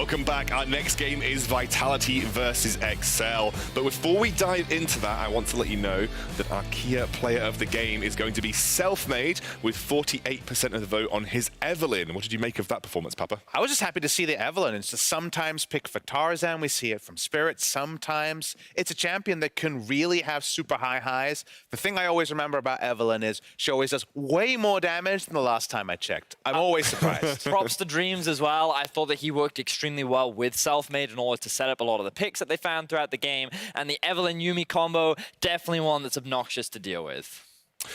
welcome back. Our next game is Vitality versus Excel. But before we dive into that, I want to let you know that our key player of the game is going to be Selfmade with 48% of the vote on his Evelynn. What did you make of that performance, Papa? I was just happy to see the Evelynn. It's just sometimes pick for Tarzan. We see it from Spirit. Sometimes it's a champion that can really have super high highs. The thing I always remember about Evelynn is she always does way more damage than the last time I checked. I'm always surprised. Props to Dreams as well. I thought that he worked extremely well with Selfmade in order to set up a lot of the picks that they found throughout the game. And the Evelynn Yuumi combo, definitely one that's obnoxious to deal with.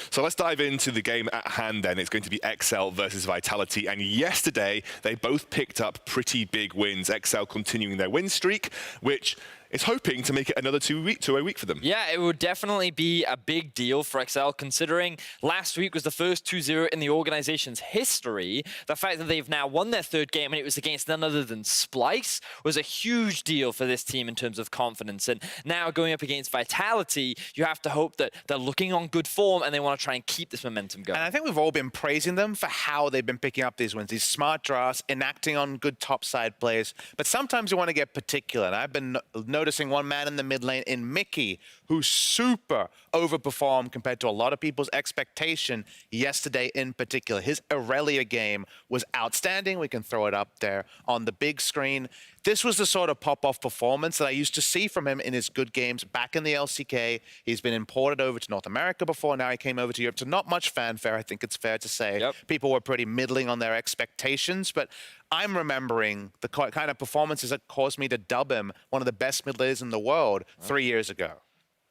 So let's dive into the game at hand then. It's going to be Excel versus Vitality. And yesterday, they both picked up pretty big wins. Excel continuing their win streak, which is hoping to make it another two-a week for them. Yeah, it would definitely be a big deal for Excel, considering last week was the first 2-0 in the organization's history. The fact that they've now won their third game and it was against none other than Splice was a huge deal for this team in terms of confidence. And now going up against Vitality, you have to hope that they're looking on good form and they want to try and keep this momentum going. And I think we've all been praising them for how they've been picking up these wins, these smart drafts, enacting on good topside plays. But sometimes you want to get particular. And I've been noticing one man in the mid lane in Mickey who super overperformed compared to a lot of people's expectation yesterday in particular. His Aurelia game was outstanding. We can throw it up there on the big screen. This was the sort of pop-off performance that I used to see from him in his good games back in the LCK. He's been imported over to North America before. Now he came over to Europe to not much fanfare, I think it's fair to say. Yep. People were pretty middling on their expectations, but I'm remembering the kind of performances that caused me to dub him one of the best mid laners in the world 3 years ago.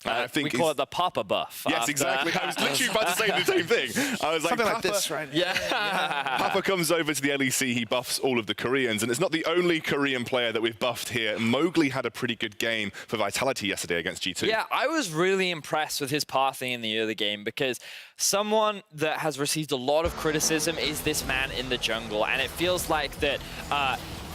I think we call it the Papa buff. Yes, exactly. I was literally about to say the same thing. I was like, Something Papa, like this, right? Yeah. Papa comes over to the LEC, he buffs all of the Koreans, and it's not the only Korean player that we've buffed here. Mowgli had a pretty good game for Vitality yesterday against G2. Yeah, I was really impressed with his pathing in the early game because someone that has received a lot of criticism is this man in the jungle, and it feels like that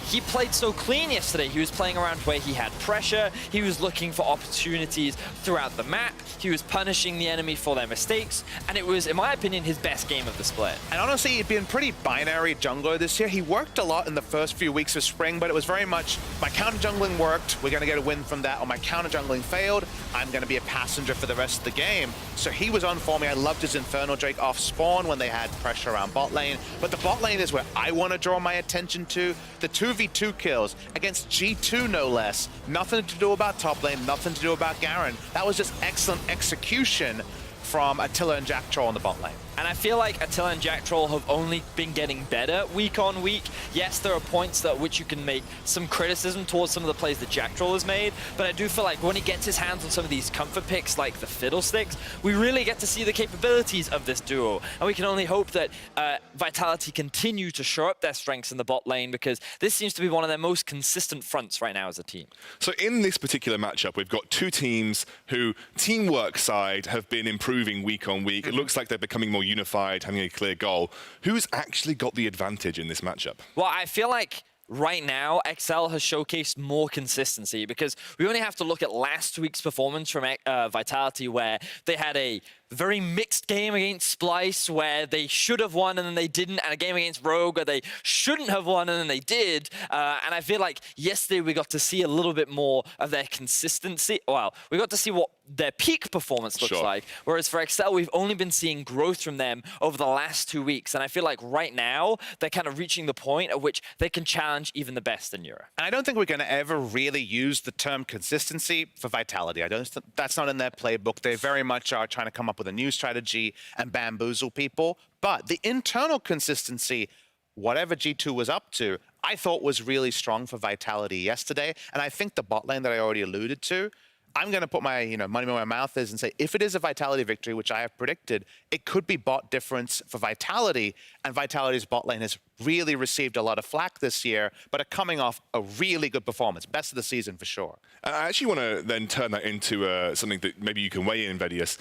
he played so clean yesterday. He was playing around where he had pressure. He was looking for opportunities throughout the map. He was punishing the enemy for their mistakes. And it was, in my opinion, his best game of the split. And honestly, he'd been pretty binary jungler this year. He worked a lot in the first few weeks of spring, but it was very much, my counter jungling worked, we're going to get a win from that, or my counter jungling failed, I'm going to be a passenger for the rest of the game. So he was on for me. I loved his Infernal Drake off spawn when they had pressure around bot lane. But the bot lane is where I want to draw my attention to. The 2v2 kills against G2, no less. Nothing to do about top lane, nothing to do about Garen. That was just excellent execution from Attila and Jack Troll on the bot lane. And I feel like Attila and Jack Troll have only been getting better week on week. Yes, there are points at which you can make some criticism towards some of the plays that Jack Troll has made, but I do feel like when he gets his hands on some of these comfort picks like the Fiddlesticks, we really get to see the capabilities of this duo. And we can only hope that Vitality continue to show up their strengths in the bot lane, because this seems to be one of their most consistent fronts right now as a team. So in this particular matchup, we've got two teams who, teamwork side, have been improving week on week. It looks like they're becoming more unified, having a clear goal. Who's actually got the advantage in this matchup? Well, I feel like right now, Excel has showcased more consistency, because we only have to look at last week's performance from Vitality, where they had a very mixed game against Splice, where they should have won and then they didn't, and a game against Rogue where they shouldn't have won and then they did. And I feel like yesterday we got to see a little bit more of their consistency. Well, we got to see what their peak performance looks like. Whereas for Excel, we've only been seeing growth from them over the last 2 weeks. And I feel like right now, they're kind of reaching the point at which they can challenge even the best in Europe. And I don't think we're going to ever really use the term consistency for Vitality. That's not in their playbook. They very much are trying to come up with a new strategy and bamboozle people. But the internal consistency, whatever G2 was up to, I thought was really strong for Vitality yesterday. And I think the bot lane that I already alluded to, I'm going to put my money where my mouth is and say, if it is a Vitality victory, which I have predicted, it could be bot difference for Vitality. And Vitality's bot lane has really received a lot of flack this year, but are coming off a really good performance. Best of the season for sure. I actually want to then turn that into something that maybe you can weigh in, Vedius.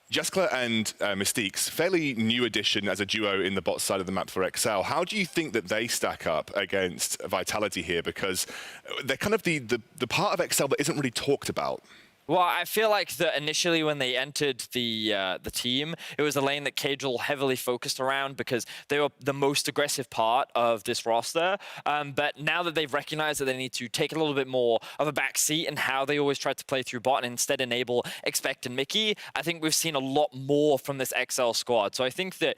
Jeskla and Mystique's fairly new addition as a duo in the bot side of the map for Excel. How do you think that they stack up against Vitality here? Because they're kind of the part of Excel that isn't really talked about. Well, I feel like that initially when they entered the team, it was a lane that Cajal heavily focused around because they were the most aggressive part of this roster. But now that they've recognized that they need to take a little bit more of a back seat in how they always tried to play through bot and instead enable Expect and Mickey, I think we've seen a lot more from this XL squad. So I think that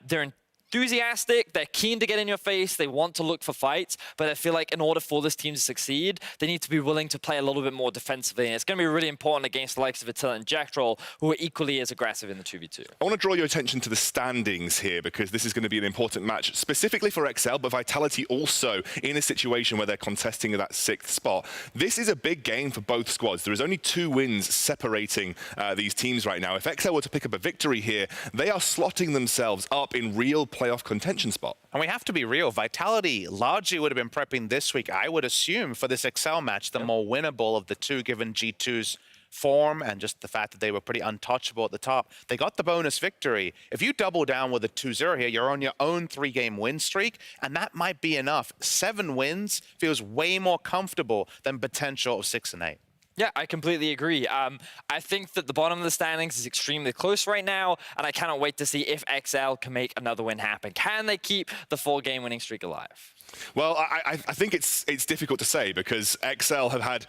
they're enthusiastic, they're keen to get in your face, they want to look for fights, but I feel like in order for this team to succeed, they need to be willing to play a little bit more defensively, and it's going to be really important against the likes of Attila and Jacktroll, who are equally as aggressive in the 2v2. I want to draw your attention to the standings here, because this is going to be an important match, specifically for XL, but Vitality also in a situation where they're contesting that 6th spot. This is a big game for both squads. There is only 2 wins separating these teams right now. If XL were to pick up a victory here, they are slotting themselves up in real playoff contention spot. And we have to be real. Vitality largely would have been prepping this week, I would assume, for this XL match, the more winnable of the 2, given G2's form and just the fact that they were pretty untouchable at the top. They got the bonus victory. If you double down with a 2-0 here, you're on your own 3-game win streak, and that might be enough. 7 wins feels way more comfortable than potential of 6 and 8. Yeah, I completely agree. I think that the bottom of the standings is extremely close right now, and I cannot wait to see if XL can make another win happen. Can they keep the 4-game winning streak alive? Well, I think it's difficult to say, because XL have had...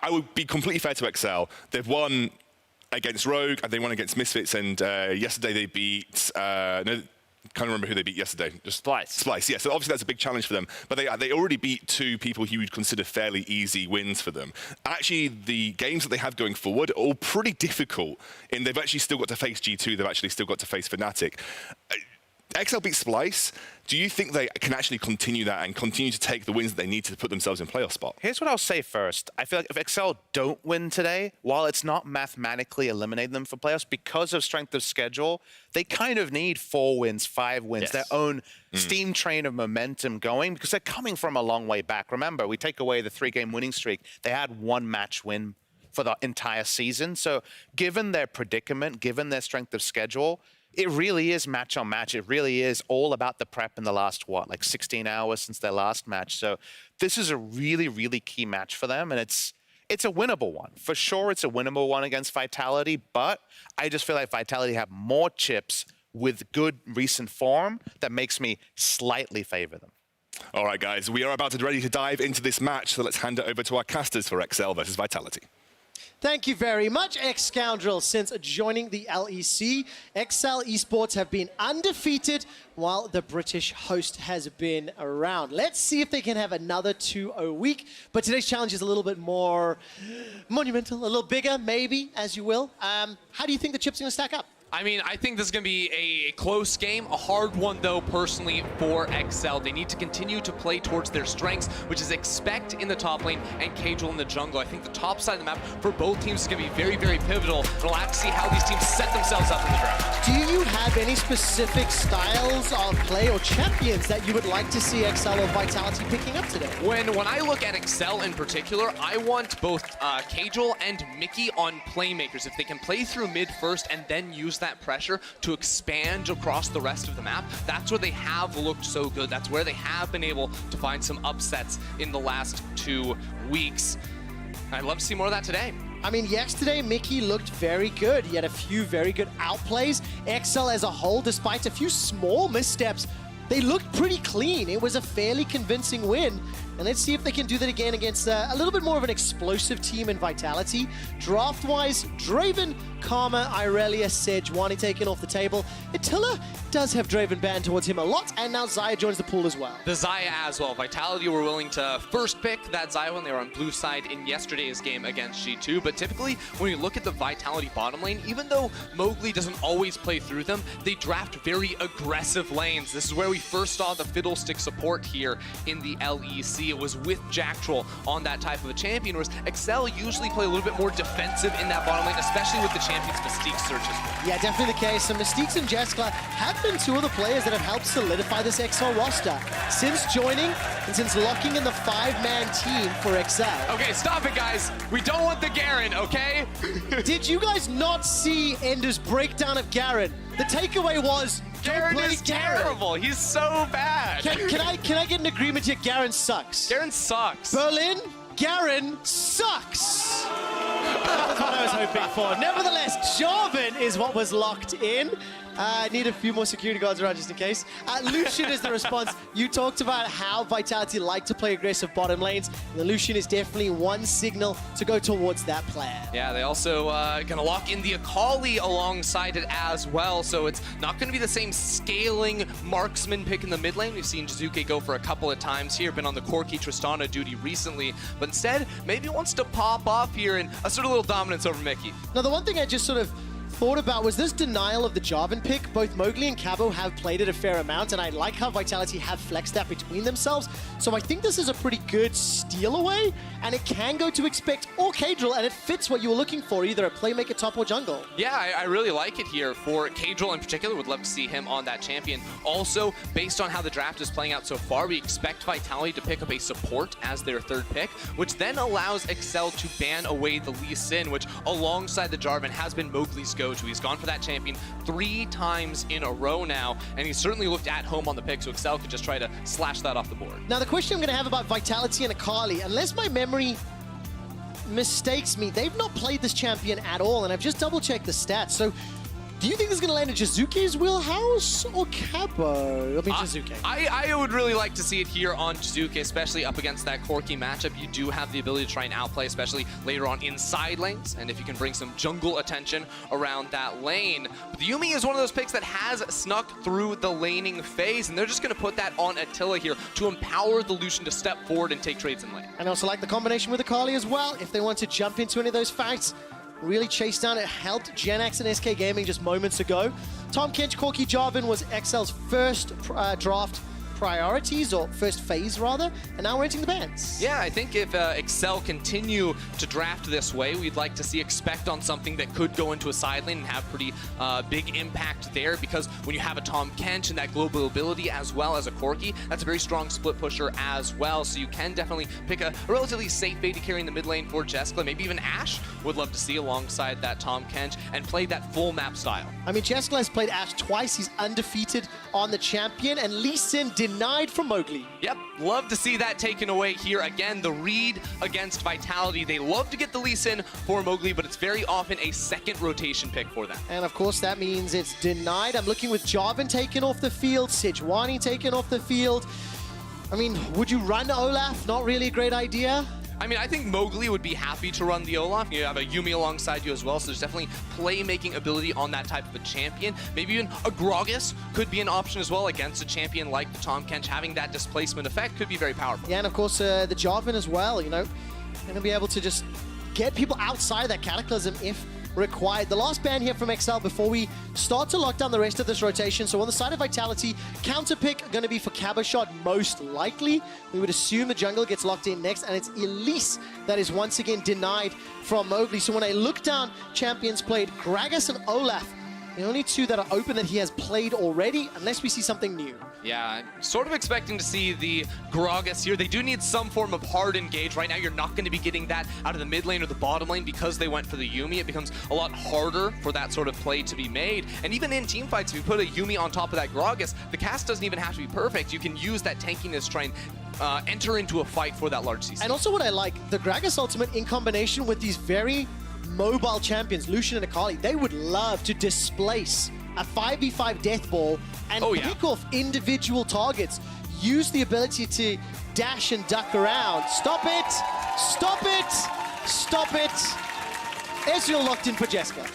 I would be completely fair to XL. They've won against Rogue, and they won against Misfits, and yesterday they beat... can't remember who they beat yesterday. Just Splice, yeah. So obviously that's a big challenge for them. But they already beat 2 people who you would consider fairly easy wins for them. Actually, the games that they have going forward are all pretty difficult. And they've actually still got to face G2. They've actually still got to face Fnatic. XL beat Splice. Do you think they can actually continue that and continue to take the wins that they need to put themselves in playoff spot? Here's what I'll say first. I feel like if XL don't win today, while it's not mathematically eliminating them for playoffs, because of strength of schedule, they kind of need 4 wins, 5 wins, yes. their own steam train of momentum going, because they're coming from a long way back. Remember, we take away the 3-game winning streak. They had 1 match win for the entire season. So given their predicament, given their strength of schedule, it really is match on match. It really is all about the prep in the last, like 16 hours since their last match. So this is a really, really key match for them, and it's a winnable one. For sure, it's a winnable one against Vitality, but I just feel like Vitality have more chips with good recent form that makes me slightly favor them. All right, guys, we are about to ready to dive into this match, so let's hand it over to our casters for XL versus Vitality. Thank you very much, X-Scoundrel. Since joining the LEC, XL Esports have been undefeated while the British host has been around. Let's see if they can have another 2-0 week. But today's challenge is a little bit more monumental, a little bigger, maybe, as you will. How do you think the chips are going to stack up? I mean, I think this is going to be a close game, a hard one, though, personally, for XL. They need to continue to play towards their strengths, which is Expect in the top lane and Cajal in the jungle. I think the top side of the map for both teams is going to be very, very pivotal. And we'll have to see how these teams set themselves up in the draft. Do you have any specific styles of play or champions that you would like to see XL or Vitality picking up today? When I look at XL in particular, I want both Cajal and Mickey on playmakers. If they can play through mid first and then use that pressure to expand across the rest of the map, that's where they have looked so good. That's where they have been able to find some upsets in the last 2 weeks. I'd love to see more of that today. I mean, yesterday, Mickey looked very good. He had a few very good outplays. XL as a whole, despite a few small missteps, they looked pretty clean. It was a fairly convincing win. And let's see if they can do that again against a little bit more of an explosive team in Vitality. Draft-wise, Draven, Karma, Irelia, Sejuani taken off the table. Attila does have Draven banned towards him a lot, and now Xayah joins the pool as well. The Xayah as well. Vitality were willing to first pick that Xayah when they were on blue side in yesterday's game against G2, but typically when you look at the Vitality bottom lane, even though Mowgli doesn't always play through them, they draft very aggressive lanes. This is where we first saw the Fiddlestick support here in the LEC. It was with Jacktroll on that type of a champion, whereas XL usually play a little bit more defensive in that bottom lane, especially with the champion's Mystique search as well. Yeah, definitely the case. And Mystiques and Jeskla have been 2 of the players that have helped solidify this XL roster. Since joining and since locking in the 5-man team for XL. Okay, stop it, guys. We don't want the Garen, okay? Did you guys not see Ender's breakdown of Garen? The takeaway was, Garen is terrible. He's so bad. Can I get an agreement here? Garen sucks. Garen sucks. Berlin, Garen sucks. That's what I was hoping for. Nevertheless, Jarvan is what was locked in. Need a few more security guards around just in case. Lucian is the response. You talked about how Vitality like to play aggressive bottom lanes. The Lucian is definitely one signal to go towards that player. Yeah, they also gonna lock in the Akali alongside it as well, so it's not gonna be the same scaling marksman pick in the mid lane. We've seen Jizuke go for a couple of times here, been on the Corki Tristana duty recently, but instead, maybe wants to pop off here and assert a little dominance over Mickey. Now, the one thing I just sort of thought about was this denial of the Jarvan pick. Both Mowgli and Cabo have played it a fair amount, and I like how Vitality have flexed that between themselves. So I think this is a pretty good steal away, and it can go to Expect or Kadril, and it fits what you were looking for, either a playmaker top or jungle. Yeah, I really like it here for Kadril in particular. Would love to see him on that champion. Also, based on how the draft is playing out so far, we expect Vitality to pick up a support as their third pick, which then allows Excel to ban away the Lee Sin, which alongside the Jarvan has been Mowgli's go-to. He's gone for that champion 3 times in a row now, and he's certainly looked at home on the pick, so Excel could just try to slash that off the board. Now, the question I'm going to have about Vitality and Akali, unless my memory mistakes me, they've not played this champion at all, and I've just double-checked the stats. So, do you think this is going to land in Jizuke's wheelhouse or Cabo? I mean, Jizuke. I would really like to see it here on Jizuke, especially up against that Corki matchup. You do have the ability to try and outplay, especially later on in side lanes, and if you can bring some jungle attention around that lane. But the Yuumi is one of those picks that has snuck through the laning phase, and they're just going to put that on Attila here to empower the Lucian to step forward and take trades in lane. And I also like the combination with Akali as well. If they want to jump into any of those fights, really chase down. It helped Gen X and SK Gaming just moments ago. Tom Kench, Corki Jarvan was XL's first draft priorities, or first phase rather, and now we're entering the bans. Yeah, I think if Excel continue to draft this way, we'd like to see Expect on something that could go into a side lane and have pretty big impact there, because when you have a Tom Kench and that global ability as well as a Corki, that's a very strong split pusher as well, so you can definitely pick a relatively safe bait to carry in the mid lane for Jeskla. Maybe even Ashe would love to see alongside that Tom Kench and play that full map style. I mean, Jeskla has played Ashe twice. He's undefeated on the champion, and Lee Sin denied from Mowgli. Yep, love to see that taken away here. Again, the read against Vitality. They love to get the Lee Sin for Mowgli, but it's very often a second rotation pick for them. And of course, that means it's denied. I'm looking with Jarvan taken off the field, Sejuani taken off the field. I mean, would you run Olaf? Not really a great idea. I mean, I think Mowgli would be happy to run the Olaf. You have a Yuumi alongside you as well, so there's definitely playmaking ability on that type of a champion. Maybe even a Gragas could be an option as well against a champion like the Tom Kench. Having that displacement effect could be very powerful. Yeah, and of course, the Jarvan as well, you know, going to be able to just get people outside that Cataclysm if required. The last ban here from XL before we start to lock down the rest of this rotation. So on the side of Vitality, counter pick going to be for Caboshot most likely. We would assume the jungle gets locked in next, and it's Elise that is once again denied from Mowgli. So when I look down, champions played Gragas and Olaf. The only 2 that are open that he has played already, unless we see something new. Yeah, I'm sort of expecting to see the Gragas here. They do need some form of hard engage. Right now, you're not going to be getting that out of the mid lane or the bottom lane because they went for the Yuumi. It becomes a lot harder for that sort of play to be made. And even in team fights, if you put a Yuumi on top of that Gragas, the cast doesn't even have to be perfect. You can use that tankiness to try and enter into a fight for that large CC. And also what I like, the Gragas ultimate in combination with these very mobile champions, Lucian and Akali, they would love to displace a 5v5 death ball and pick off individual targets. Use the ability to dash and duck around. Stop it! Stop it! Stop it! Ezreal locked in for Jeskla.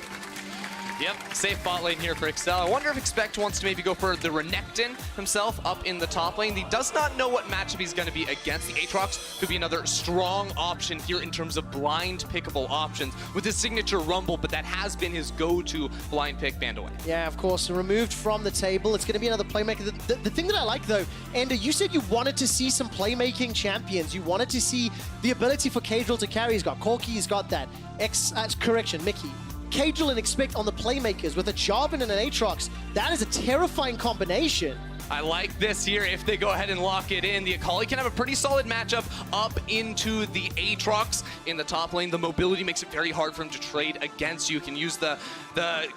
Yep, safe bot lane here for Excel. I wonder if Expect wants to maybe go for the Renekton himself up in the top lane. He does not know what matchup he's going to be against. The Aatrox could be another strong option here in terms of blind pickable options with his signature Rumble, but that has been his go-to blind pick banned away. Yeah, of course, removed from the table. It's going to be another playmaker. The thing that I like, though, Ender, you said you wanted to see some playmaking champions. You wanted to see the ability for Kadril to carry. He's got Corki, he's got that. Mickey. Kadril and Expect on the playmakers with a Jarvan and an Aatrox. That is a terrifying combination. I like this here if they go ahead and lock it in. The Akali can have a pretty solid matchup up into the Aatrox in the top lane. The mobility makes it very hard for him to trade against you. You can use the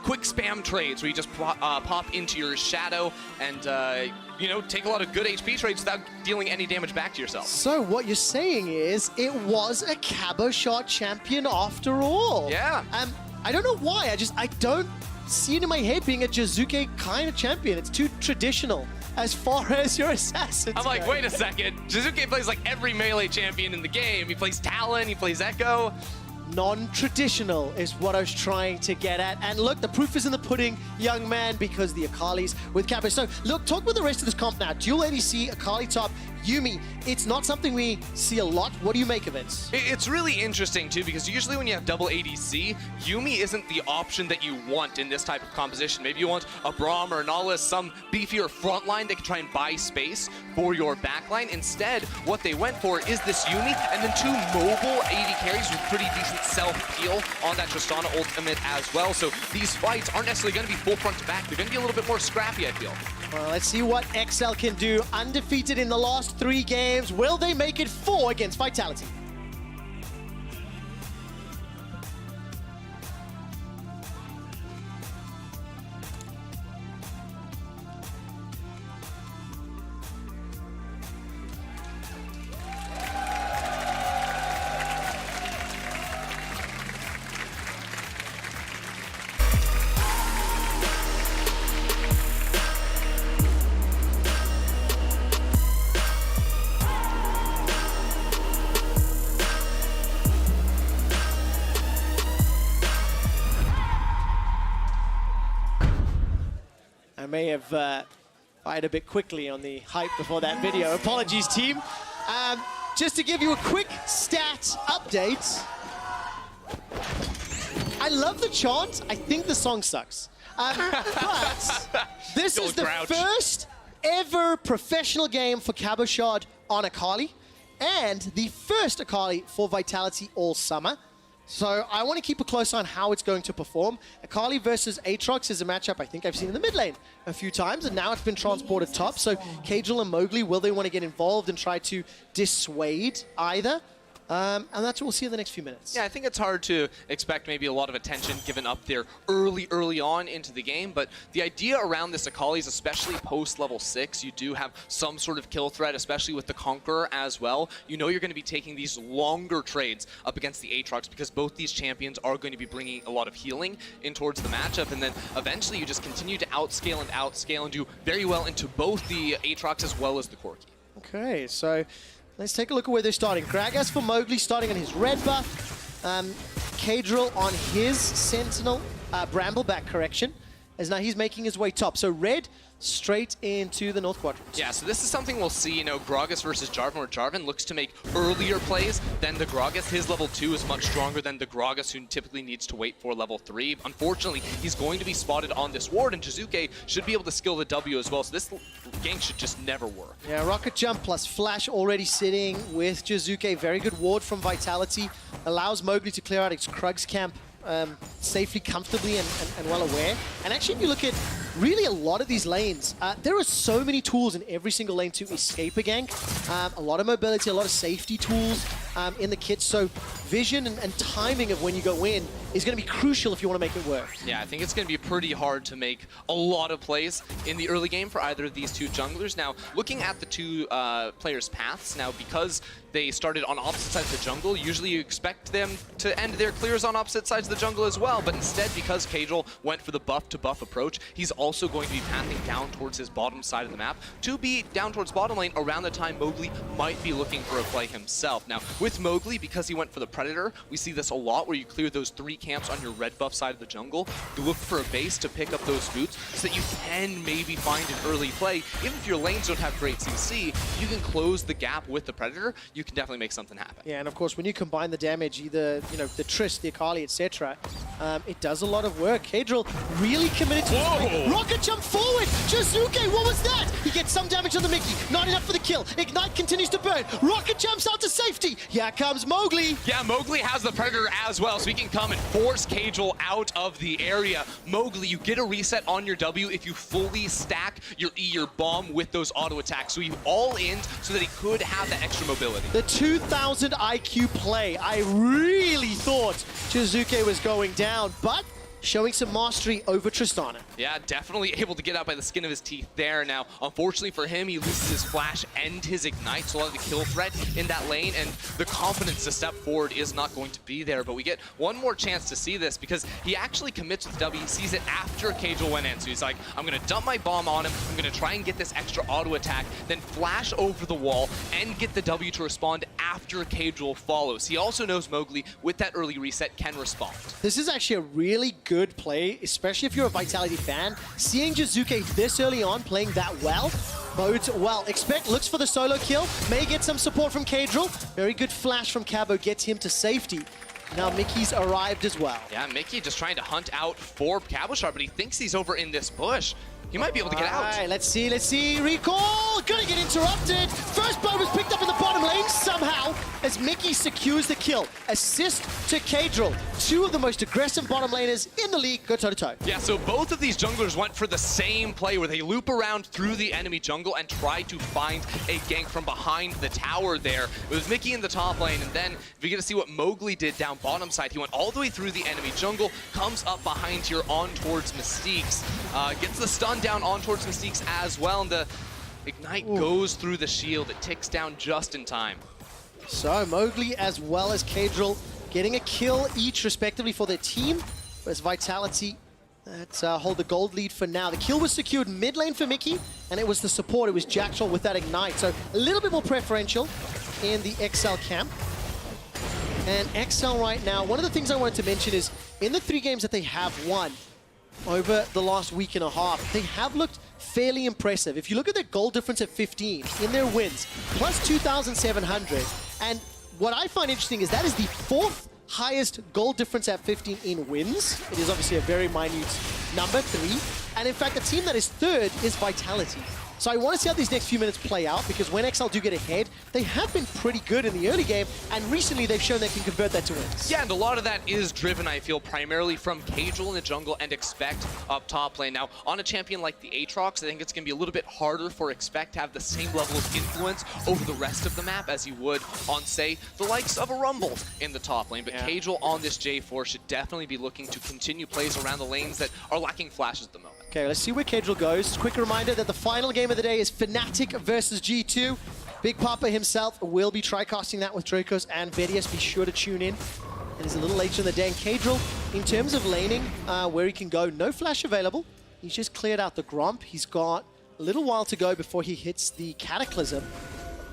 quick spam trades where you just pop into your shadow and you know, take a lot of good HP trades without dealing any damage back to yourself. So what you're saying is it was a Caboshot champion after all. Yeah. I don't know why. I don't see it in my head being a Jizuke kind of champion. It's too traditional as far as your assassins I'm like, go. wait a second. Jizuke plays like every melee champion in the game. He plays Talon, he plays Echo. Non-traditional is what I was trying to get at. And look, the proof is in the pudding, young man, because the Akalis with Cabo. So look, talk about the rest of this comp now. Dual ADC, Akali top, Yuumi. It's not something we see a lot. What do you make of it? It's really interesting too, because usually when you have double ADC, Yuumi isn't the option that you want in this type of composition. Maybe you want a Braum or an Nala, some beefier front line that can try and buy space for your backline. Instead, what they went for is this Yuumi and then two mobile AD carries with pretty decent self-heal on that Tristana ultimate as well. So these fights aren't necessarily going to be full front to back. They're going to be a little bit more scrappy, I feel. Well, let's see what XL can do. Undefeated in the last 3 games. Will they make it 4 against Vitality? I may have fired a bit quickly on the hype before that video. Apologies, team. Just to give you a quick stat update. I love the chant. I think the song sucks. But this is the first ever professional game for Caboshot on Akali, and the first Akali for Vitality all summer. So I want to keep a close eye on how it's going to perform. Akali versus Aatrox is a matchup I think I've seen in the mid lane a few times, and now it's been transported top. So Cajal and Mowgli, will they want to get involved and try to dissuade either? And that's what we'll see in the next few minutes. Yeah, I think it's hard to expect maybe a lot of attention given up there early on into the game, but the idea around this Akali is, especially post level 6, you do have some sort of kill threat, especially with the Conqueror as well. You know you're going to be taking these longer trades up against the Aatrox because both these champions are going to be bringing a lot of healing in towards the matchup, and then eventually you just continue to outscale and do very well into both the Aatrox as well as the Corki. Okay, so let's take a look at where they're starting. Gragas for Mowgli starting on his red buff. Kadril on his Sentinel, Brambleback correction, as now he's making his way top. So red straight into the North Quadrant. Yeah, so this is something we'll see, you know, Gragas versus Jarvan, where Jarvan looks to make earlier plays than the Gragas. His level 2 is much stronger than the Gragas, who typically needs to wait for level 3. Unfortunately, he's going to be spotted on this ward, and Jizuke should be able to skill the W as well, so this gank should just never work. Yeah, Rocket Jump plus Flash already sitting with Jizuke. Very good ward from Vitality. Allows Mowgli to clear out its Krugs camp safely, comfortably, and well aware. And actually, if you look at really a lot of these lanes, there are so many tools in every single lane to escape a gank. A lot of mobility, a lot of safety tools in the kit. So vision and timing of when you go in is going to be crucial if you want to make it work. Yeah, I think it's going to be pretty hard to make a lot of plays in the early game for either of these two junglers. Now, looking at the two players' paths, now because they started on opposite sides of the jungle, usually you expect them to end their clears on opposite sides of the jungle as well, but instead, because Cajal went for the buff-to-buff approach, he's also going to be pathing down towards his bottom side of the map to be down towards bottom lane around the time Mowgli might be looking for a play himself. Now, with Mowgli, because he went for the Predator, we see this a lot where you clear those 3 camps on your red buff side of the jungle, you look for a base to pick up those boots so that you can maybe find an early play. Even if your lanes don't have great CC, you can close the gap with the Predator, you can definitely make something happen. Yeah, and of course, when you combine the damage, either, you know, the Triss, the Akali, etc., it does a lot of work. Kadril really committed to this. Rocket jump forward! Jizuke, what was that? He gets some damage on the Mickey. Not enough for the kill. Ignite continues to burn. Rocket jumps out to safety. Here comes Mowgli. Yeah, Mowgli has the Predator as well, so he can come and force Cajal out of the area. Mowgli, you get a reset on your W if you fully stack your E, your bomb with those auto attacks. So you all in so that he could have that extra mobility. The 2000 IQ play. I really thought Jizuke was going down, but showing some mastery over Tristana. Yeah, definitely able to get out by the skin of his teeth there. Now, unfortunately for him, he loses his flash and his ignite, so a lot of the kill threat in that lane, and the confidence to step forward is not going to be there. But we get one more chance to see this because he actually commits with W. He sees it after Cajal went in. So he's like, I'm going to dump my bomb on him. I'm going to try and get this extra auto attack, then flash over the wall and get the W to respond after Cajal follows. He also knows Mowgli, with that early reset, can respond. This is actually a really good play, especially if you're a Vitality fan. Seeing Jizuke this early on playing that well bodes well. Expect looks for the solo kill, may get some support from Cajal. Very good flash from Cabo gets him to safety. Now Mickey's arrived as well. Yeah, Mickey just trying to hunt out for Cabochard, but he thinks he's over in this bush. He might be able to get out. All right, let's see. Recall! Gonna get interrupted. First blow was picked up in the bottom lane somehow as Mickey secures the kill. Assist to Cajal. Two of the most aggressive bottom laners in the league go toe-to-toe. Yeah, so both of these junglers went for the same play where they loop around through the enemy jungle and try to find a gank from behind the tower there. It was Mickey in the top lane, and then if you get to see what Mowgli did down bottom side, he went all the way through the enemy jungle, comes up behind here on towards Mystiques, gets the stun down on towards Mystiques as well, and the ignite goes through the shield. It ticks down just in time. So Mowgli as well as Cajal getting a kill each respectively for their team, whereas Vitality hold the gold lead for now. The kill was secured mid lane for Mickey, and it was the support. It was Jackshot with that ignite, so a little bit more preferential in the XL camp. And XL right now, one of the things I wanted to mention is in the 3 games that they have won over the last week and a half, they have looked fairly impressive. If you look at their goal difference at 15 in their wins, plus 2,700. And what I find interesting is that is the 4th highest goal difference at 15 in wins. It is obviously a very minute number, 3. And in fact, the team that is 3rd is Vitality. So I want to see how these next few minutes play out, because when XL do get ahead, they have been pretty good in the early game, and recently they've shown they can convert that to wins. Yeah, and a lot of that is driven, I feel, primarily from Cajal in the jungle and Expect up top lane. Now, on a champion like the Aatrox, I think it's going to be a little bit harder for Expect to have the same level of influence over the rest of the map as you would on, say, the likes of a Rumble in the top lane. But yeah, Cajal on this J4 should definitely be looking to continue plays around the lanes that are lacking flashes at the moment. Okay, let's see where Cajal goes. Quick reminder that the final game of the day is Fnatic versus G2. Big Papa himself will be try-casting that with Dracos and Vedius. Be sure to tune in. It is a little later in the day. And Cajal, in terms of laning, where he can go, no flash available. He's just cleared out the Gromp. He's got a little while to go before he hits the Cataclysm.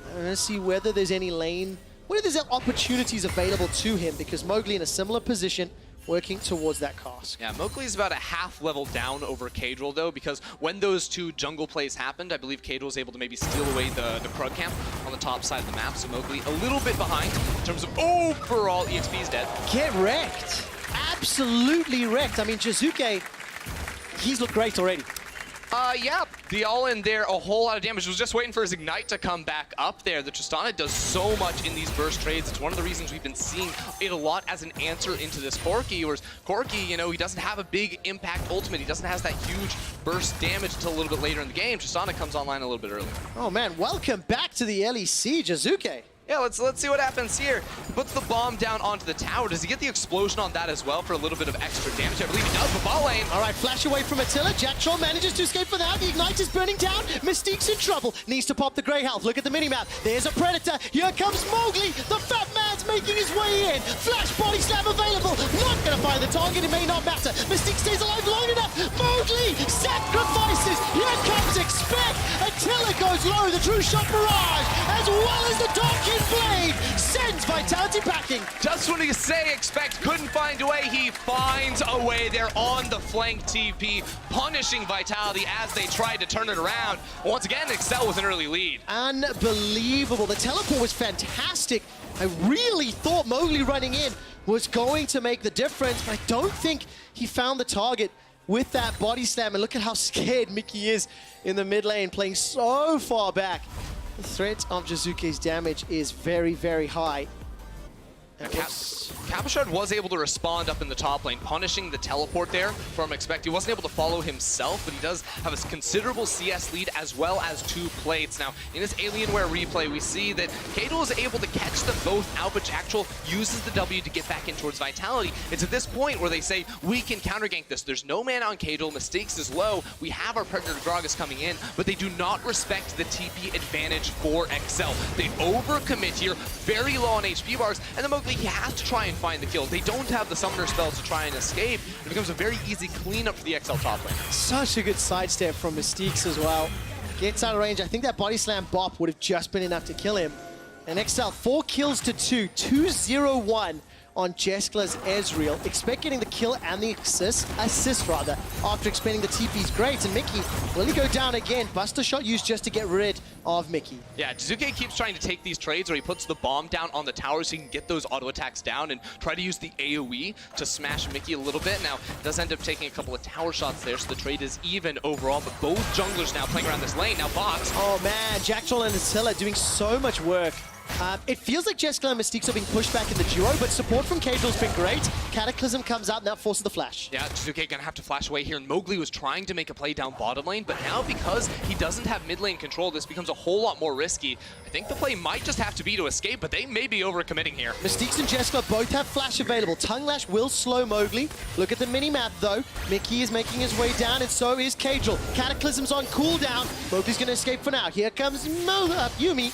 I'm going to see whether there's any lane, whether there's opportunities available to him, because Mowgli in a similar position, working towards that cask. Yeah, Mowgli's about a half level down over Cajal, though, because when those 2 jungle plays happened, I believe Cajal was able to maybe steal away the Krug camp on the top side of the map, so Mowgli a little bit behind in terms of overall EXP is dead. Get wrecked. Absolutely wrecked. I mean, Jizuke, he's looked great already. Yeah, the all-in there, a whole lot of damage. Was just waiting for his ignite to come back up there. The Tristana does so much in these burst trades. It's one of the reasons we've been seeing it a lot as an answer into this Corki, whereas Corki, you know, he doesn't have a big impact ultimate. He doesn't have that huge burst damage until a little bit later in the game. Tristana comes online a little bit earlier. Oh man, welcome back to the LEC, Jizuke. Yeah, let's see what happens here. He puts the bomb down onto the tower. Does he get the explosion on that as well for a little bit of extra damage? I believe he does, but bot lane. All right, flash away from Attila. Jackshot manages to escape for that. The ignite is burning down. Mystique's in trouble. Needs to pop the grey health. Look at the minimap. There's a Predator. Here comes Mowgli. The fat man's making his way in. Flash body slam available. Not going to find the target. It may not matter. Mystique stays alive long enough. Mowgli sacrifices. Here comes Expect. Attila goes low. The true shot barrage, as well as the Darkin Blade, sends Vitality packing. Just when you say Expect couldn't find a way, he finds a way there on the flank TP, punishing Vitality as they tried to turn it around. Once again, Excel with an early lead. Unbelievable. The teleport was fantastic. I really thought Mowgli running in was going to make the difference, but I don't think he found the target with that body slam. And look at how scared Mickey is in the mid lane, playing so far back. The threat of Jizuke's damage is very, very high. Cabochard was able to respond up in the top lane, punishing the teleport there from Expect. He wasn't able to follow himself, but he does have a considerable CS lead as well as 2 plates. Now, in this Alienware replay, we see that Kadel is able to catch them both out, but Jacktroll uses the W to get back in towards Vitality. It's at this point where they say, we can counter-gank this. There's no mana on Kadel, Mistakes is low, we have our Predator Gragas coming in, but they do not respect the TP advantage for XL. They overcommit here, very low on HP bars, and then Mowgli, he has to try and find the kill. They don't have the summoner spells to try and escape. It becomes a very easy cleanup for the XL top lane. Such a good sidestep from Mystiques as well. Gets out of range. I think that body slam bop would have just been enough to kill him. And XL, 4 kills to 2, 2-0-1 on Jeskler's Ezreal. Expect getting the kill and the assist rather, after expending the TP's great. And Mickey, will he go down again? Buster shot used just to get rid of Mickey. Yeah, Jizuke keeps trying to take these trades where he puts the bomb down on the tower so he can get those auto attacks down and try to use the AoE to smash Mickey a little bit. Now, does end up taking a couple of tower shots there, so the trade is even overall, but both junglers now playing around this lane. Now, Box. Oh man, Jacktroll and Attila doing so much work. It feels like Jeskler and Mystiques are being pushed back in the duo, but support from Cagel's been great. Cataclysm comes out and that forces the flash. Yeah, Jizuke gonna have to flash away here, and Mowgli was trying to make a play down bottom lane, but now because he doesn't have mid lane control, this becomes a whole lot more risky. I think the play might just have to be to escape, but they may be overcommitting here. Mystiques and Jeskler both have flash available. Tongue Lash will slow Mowgli. Look at the mini-map though. Mickey is making his way down, and so is Cagel. Cataclysm's on cooldown. Mowgli's gonna escape for now. Here comes Yumi.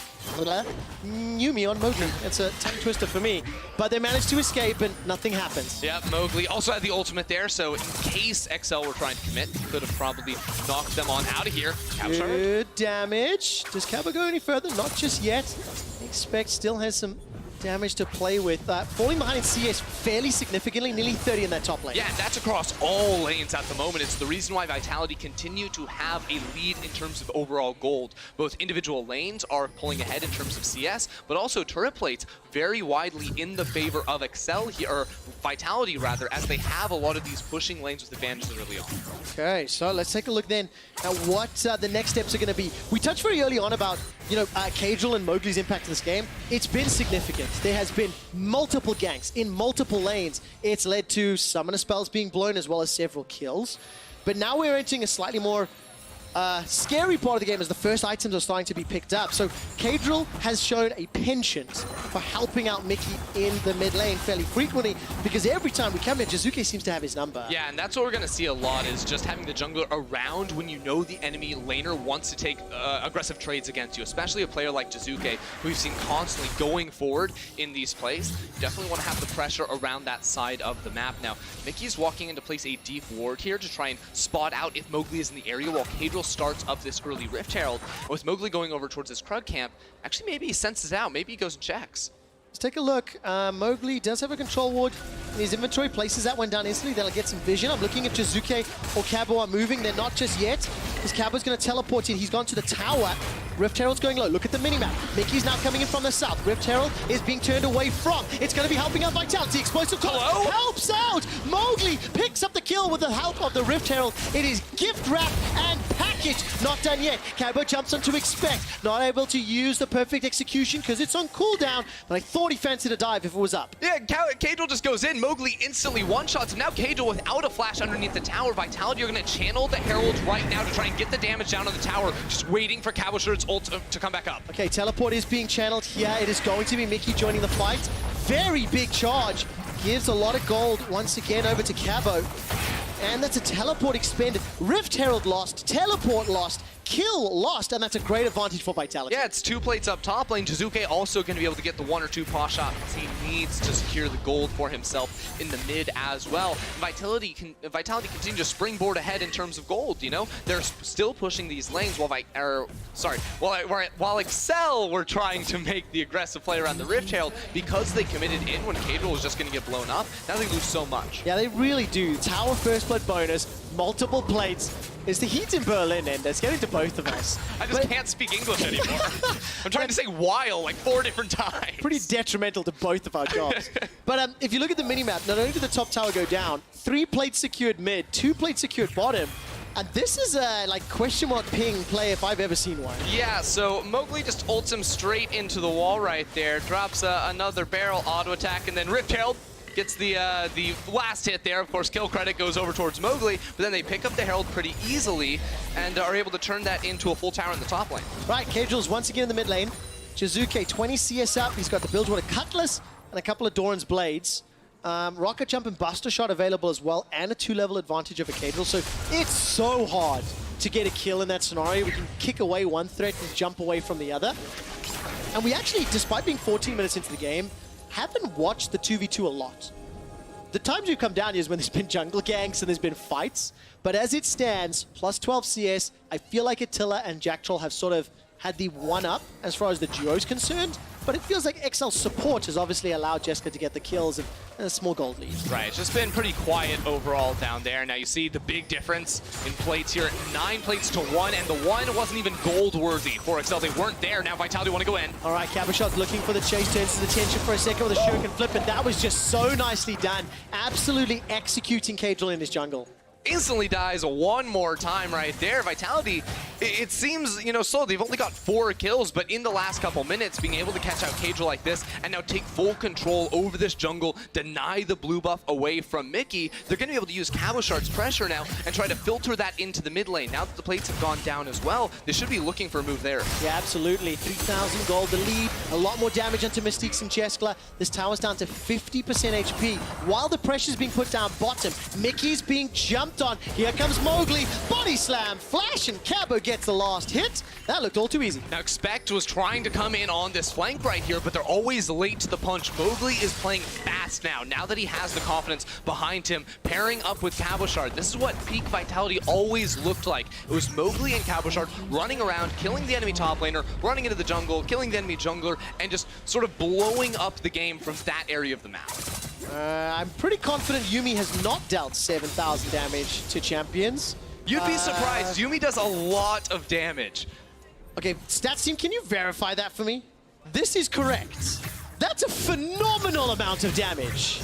Yumi on Mowgli. It's a tongue twister for me. But they managed to escape and nothing happens. Yeah, Mowgli also had the ultimate there, so in case XL were trying to commit, could have probably knocked them on out of here. Good damage. Does Cabo go any further? Not just yet. Expect still has some damage to play with. Falling behind in CS fairly significantly, nearly 30 in that top lane. Yeah, and that's across all lanes at the moment. It's the reason why Vitality continue to have a lead in terms of overall gold. Both individual lanes are pulling ahead in terms of CS, but also turret plates very widely in the favor of XL here, or Vitality rather, as they have a lot of these pushing lanes with advantages early on. Okay, so let's take a look then at what the next steps are going to be. We touched very early on about, Cagel and Mowgli's impact in this game. It's been significant. There has been multiple ganks in multiple lanes. It's led to summoner spells being blown as well as several kills. But now we're entering a slightly more scary part of the game as the first items are starting to be picked up. So Cagel has shown a penchant for helping out Mickey in the mid lane fairly frequently, because every time we come in, Jizuke seems to have his number. Yeah, and that's what we're going to see a lot, is just having the jungler around when you know the enemy laner wants to take aggressive trades against you, especially a player like Jizuke, who we've seen constantly going forward in these plays. You definitely want to have the pressure around that side of the map. Now, Mickey's walking in to place a deep ward here to try and spot out if Mowgli is in the area, while Cagel starts up this early Rift Herald. With Mowgli going over towards his Krug camp, actually maybe he senses out, maybe he goes and checks. Let's take a look. Mowgli does have a control ward in his inventory, places that one down instantly. That'll get some vision. I'm looking if Jizuke or Cabo are moving. They're not just yet, because Cabo's going to teleport in. He's gone to the tower. Rift Herald's going low. Look at the minimap. Mickey's now coming in from the south. Rift Herald is being turned away from. It's going to be helping out Vitality. Explosive Toss helps out. Mowgli picks up the kill with the help of the Rift Herald. It is gift wrap and package. Not done yet. Cabo jumps on to Expect. Not able to use the perfect execution because it's on cooldown, but I thought he fancied a dive if it was up. Yeah, Cagel just goes in. Mowgli instantly one-shots him. Now Cagel without a flash underneath the tower. Vitality are going to channel the Heralds right now to try and get the damage down on the tower, just waiting for Cabochard's ult to come back up. Okay, teleport is being channeled here. It is going to be Mickey joining the fight. Very big charge. Gives a lot of gold once again over to Cabo. And that's a teleport expended. Rift Herald lost, teleport lost, kill lost, and that's a great advantage for Vitality. Yeah, it's 2 plates up top lane. Jizuke also going to be able to get the 1 or 2 paw shots he needs to secure the gold for himself in the mid as well. Vitality continue to springboard ahead in terms of gold, They're still pushing these lanes while Excel were trying to make the aggressive play around the Rift Herald, because they committed in when Cagel was just going to get blown up. Now they lose so much. Yeah, they really do. Tower first blood bonus, multiple plates. It's the heat in Berlin, and it's getting to both of us. I just can't speak English anymore. I'm trying to say while like 4 different times. Pretty detrimental to both of our jobs. But if you look at the minimap, not only did the top tower go down, 3 plates secured mid, 2 plates secured bottom. And this is a like question mark ping play if I've ever seen one. Yeah, so Mowgli just ults him straight into the wall right there, drops another barrel auto attack, and then Rift Herald gets the last hit there. Of course, kill credit goes over towards Mowgli, but then they pick up the Herald pretty easily and are able to turn that into a full tower in the top lane. Right, Cageul's once again in the mid lane. Jizuke 20 CS up. He's got the Bilgewater Cutlass and a couple of Doran's Blades. Rocket Jump and Buster Shot available as well, and a 2-level advantage over Cageul. So it's so hard to get a kill in that scenario. We can kick away one threat and jump away from the other. And we actually, despite being 14 minutes into the game, haven't watched the 2v2 a lot. The times we've come down here is when there's been jungle ganks and there's been fights. But as it stands, plus 12 CS, I feel like Attila and Jack Troll have sort of had the one-up as far as the duo is concerned. But it feels like XL's support has obviously allowed Jessica to get the kills and a small gold lead. Right, it's just been pretty quiet overall down there. Now you see the big difference in plates here. 9 plates to 1, and the 1 wasn't even gold worthy for XL. They weren't there. Now Vitality want to go in. All right, Cabochon's looking for the chase, turns to the tension for a second with a shuriken flip, and that was just so nicely done. Absolutely executing Cageul in his jungle. Instantly dies one more time right there. Vitality, it seems, you know, slow. They've only got 4 kills, but in the last couple minutes, being able to catch out Cageul like this and now take full control over this jungle, deny the blue buff away from Mickey, they're going to be able to use Cabochart's pressure now and try to filter that into the mid lane. Now that the plates have gone down as well, they should be looking for a move there. Yeah, absolutely. 3,000 gold, the lead. A lot more damage onto Mystiques and Jeskla. This tower's down to 50% HP. While the pressure's being put down bottom, Mickey's being jumped on. Here comes Mowgli. Body slam, flash, and Cabo gets the last hit. That looked all too easy. Now, Expect was trying to come in on this flank right here, but they're always late to the punch. Mowgli is playing fast now that he has the confidence behind him, pairing up with Cabochart. This is what peak Vitality always looked like. It was Mowgli and Cabochart running around, killing the enemy top laner, running into the jungle, killing the enemy jungler, and just sort of blowing up the game from that area of the map. I'm pretty confident Yuumi has not dealt 7,000 damage to champions. You'd be surprised. Yuumi does a lot of damage. Okay, stats team, can you verify that for me? This is correct. That's a phenomenal amount of damage.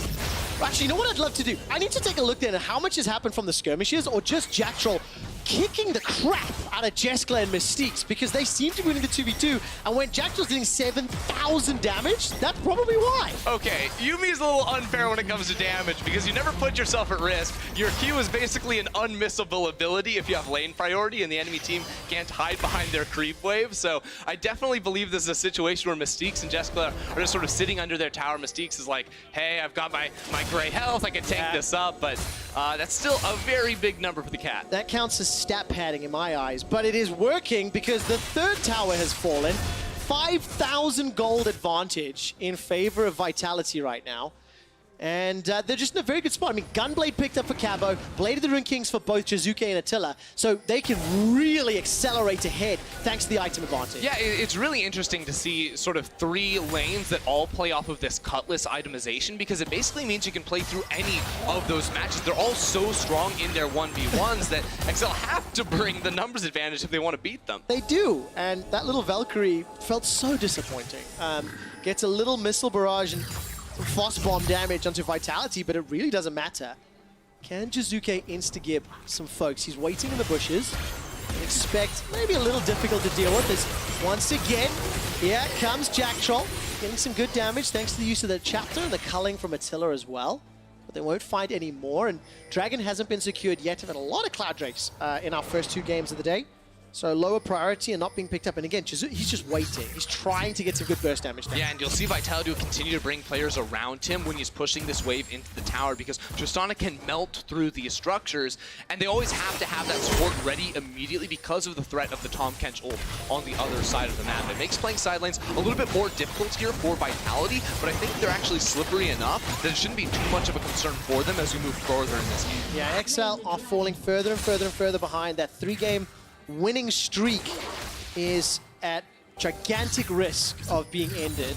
Actually, you know what I'd love to do? I need to take a look then at how much has happened from the skirmishes or just Jack Troll kicking the crap out of Jeskla and Mystiques, because they seem to be winning the 2v2, and when Jack Troll's doing 7,000 damage, that's probably why. Okay, Yumi's a little unfair when it comes to damage because you never put yourself at risk. Your Q is basically an unmissable ability if you have lane priority and the enemy team can't hide behind their creep wave. So I definitely believe this is a situation where Mystiques and Jeskla are just sort of sitting under their tower. Mystiques is like, hey, I've got my great health, I can take this up, but that's still a very big number for the cat. That counts as stat padding in my eyes, but it is working because the third tower has fallen. 5,000 gold advantage in favor of Vitality right now. And they're just in a very good spot. I mean, Gunblade picked up for Cabo, Blade of the Rune Kings for both Jizuke and Attila, so they can really accelerate ahead thanks to the item advantage. Yeah, it's really interesting to see sort of 3 lanes that all play off of this Cutlass itemization, because it basically means you can play through any of those matches. They're all so strong in their 1v1s that XL have to bring the numbers advantage if they want to beat them. They do, and that little Valkyrie felt so disappointing. Gets a little missile barrage and Frost Bomb damage onto Vitality, but it really doesn't matter. Can Jizuke insta-gib some folks? He's waiting in the bushes. Expect maybe a little difficult to deal with this. Once again, here comes Jack Troll, getting some good damage thanks to the use of the chapter and the culling from Attila as well. But they won't find any more, and Dragon hasn't been secured yet. We've had a lot of Cloud Drakes in our first 2 games of the day. So lower priority and not being picked up. And again, he's just waiting. He's trying to get some good burst damage down. Yeah, and you'll see Vitality will continue to bring players around him when he's pushing this wave into the tower, because Tristana can melt through these structures, and they always have to have that support ready immediately because of the threat of the Tahm Kench ult on the other side of the map. It makes playing side lanes a little bit more difficult here for Vitality, but I think they're actually slippery enough that it shouldn't be too much of a concern for them as we move further in this game. Yeah, XL are falling further and further and further behind. That 3-game winning streak is at gigantic risk of being ended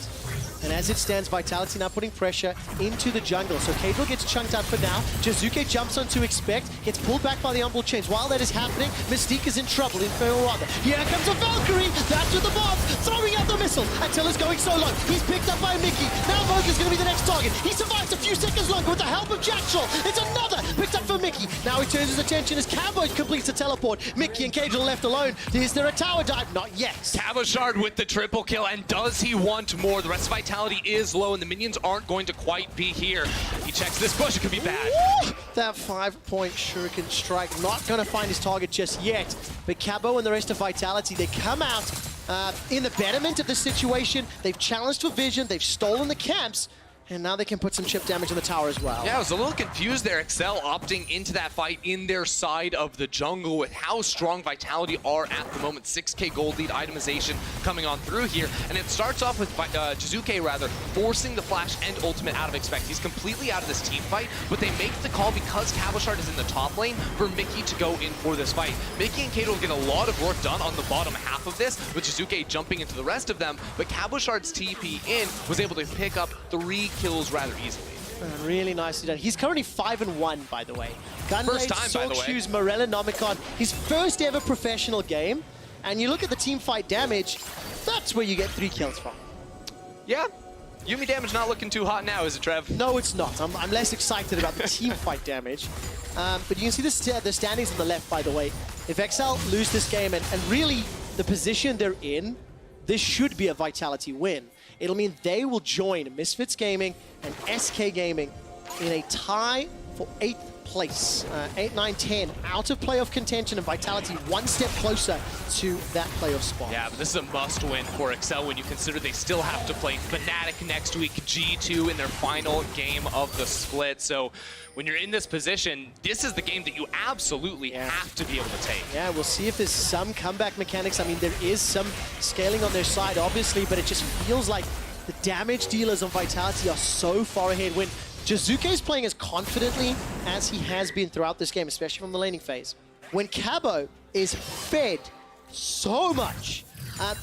And as it stands, Vitality now putting pressure into the jungle. So Cadwell gets chunked out for now. Jizuke jumps on to expect, gets pulled back by the onboard chains. While that is happening, Mystique is in trouble. Infernal rather. Here comes a Valkyrie. That's with the bomb, throwing out the missile. Attila's going so low. He's picked up by Mickey. Now Mowgli's going to be the next target. He survives a few seconds longer with the help of Jackshaw. It's another picked up for Mickey. Now he turns his attention as Cabo completes the teleport. Mickey and Cage are left alone. Is there a tower dive? Not yet. Cabochard with the triple kill, and does he want more? The rest of Vitality is low, and the minions aren't going to quite be here. He checks this bush, it could be bad. Woo! That 5-point shuriken strike, not going to find his target just yet. But Cabo and the rest of Vitality, they come out in the betterment of the situation. They've challenged for vision, they've stolen the camps, and now they can put some chip damage on the tower as well. Yeah, I was a little confused there. Excel opting into that fight in their side of the jungle with how strong Vitality are at the moment. 6k gold lead itemization coming on through here. And it starts off with Jizuke, forcing the flash and ultimate out of expect. He's completely out of this team fight, but they make the call because Cabochard is in the top lane for Mickey to go in for this fight. Mickey and Kato get a lot of work done on the bottom half of this, with Jizuke jumping into the rest of them, but Cabochard's TP in was able to pick up 3 kills rather easily. Really nicely done. He's currently 5-1, by the way. First time, by the way. Shoes, Morella, Nomicon, his first ever professional game. And you look at the team fight damage, that's where you get 3 kills from. Yeah. Yuumi damage not looking too hot now, is it, Trev? No, it's not. I'm less excited about the team fight damage. But you can see the standings on the left, by the way. If XL lose this game, and really the position they're in, this should be a Vitality win. It'll mean they will join Misfits Gaming and SK Gaming in a tie for 8th place. 8, 9, 10 out of playoff contention, and Vitality one step closer to that playoff spot. Yeah, but this is a must-win for Excel when you consider they still have to play Fnatic next week, G2 in their final game of the split. So when you're in this position, this is the game that you absolutely have to be able to take. Yeah, we'll see if there's some comeback mechanics. I mean, there is some scaling on their side, obviously, but it just feels like the damage dealers on Vitality are so far ahead. When Jizuke is playing as confidently as he has been throughout this game, especially from the laning phase. When Cabo is fed so much,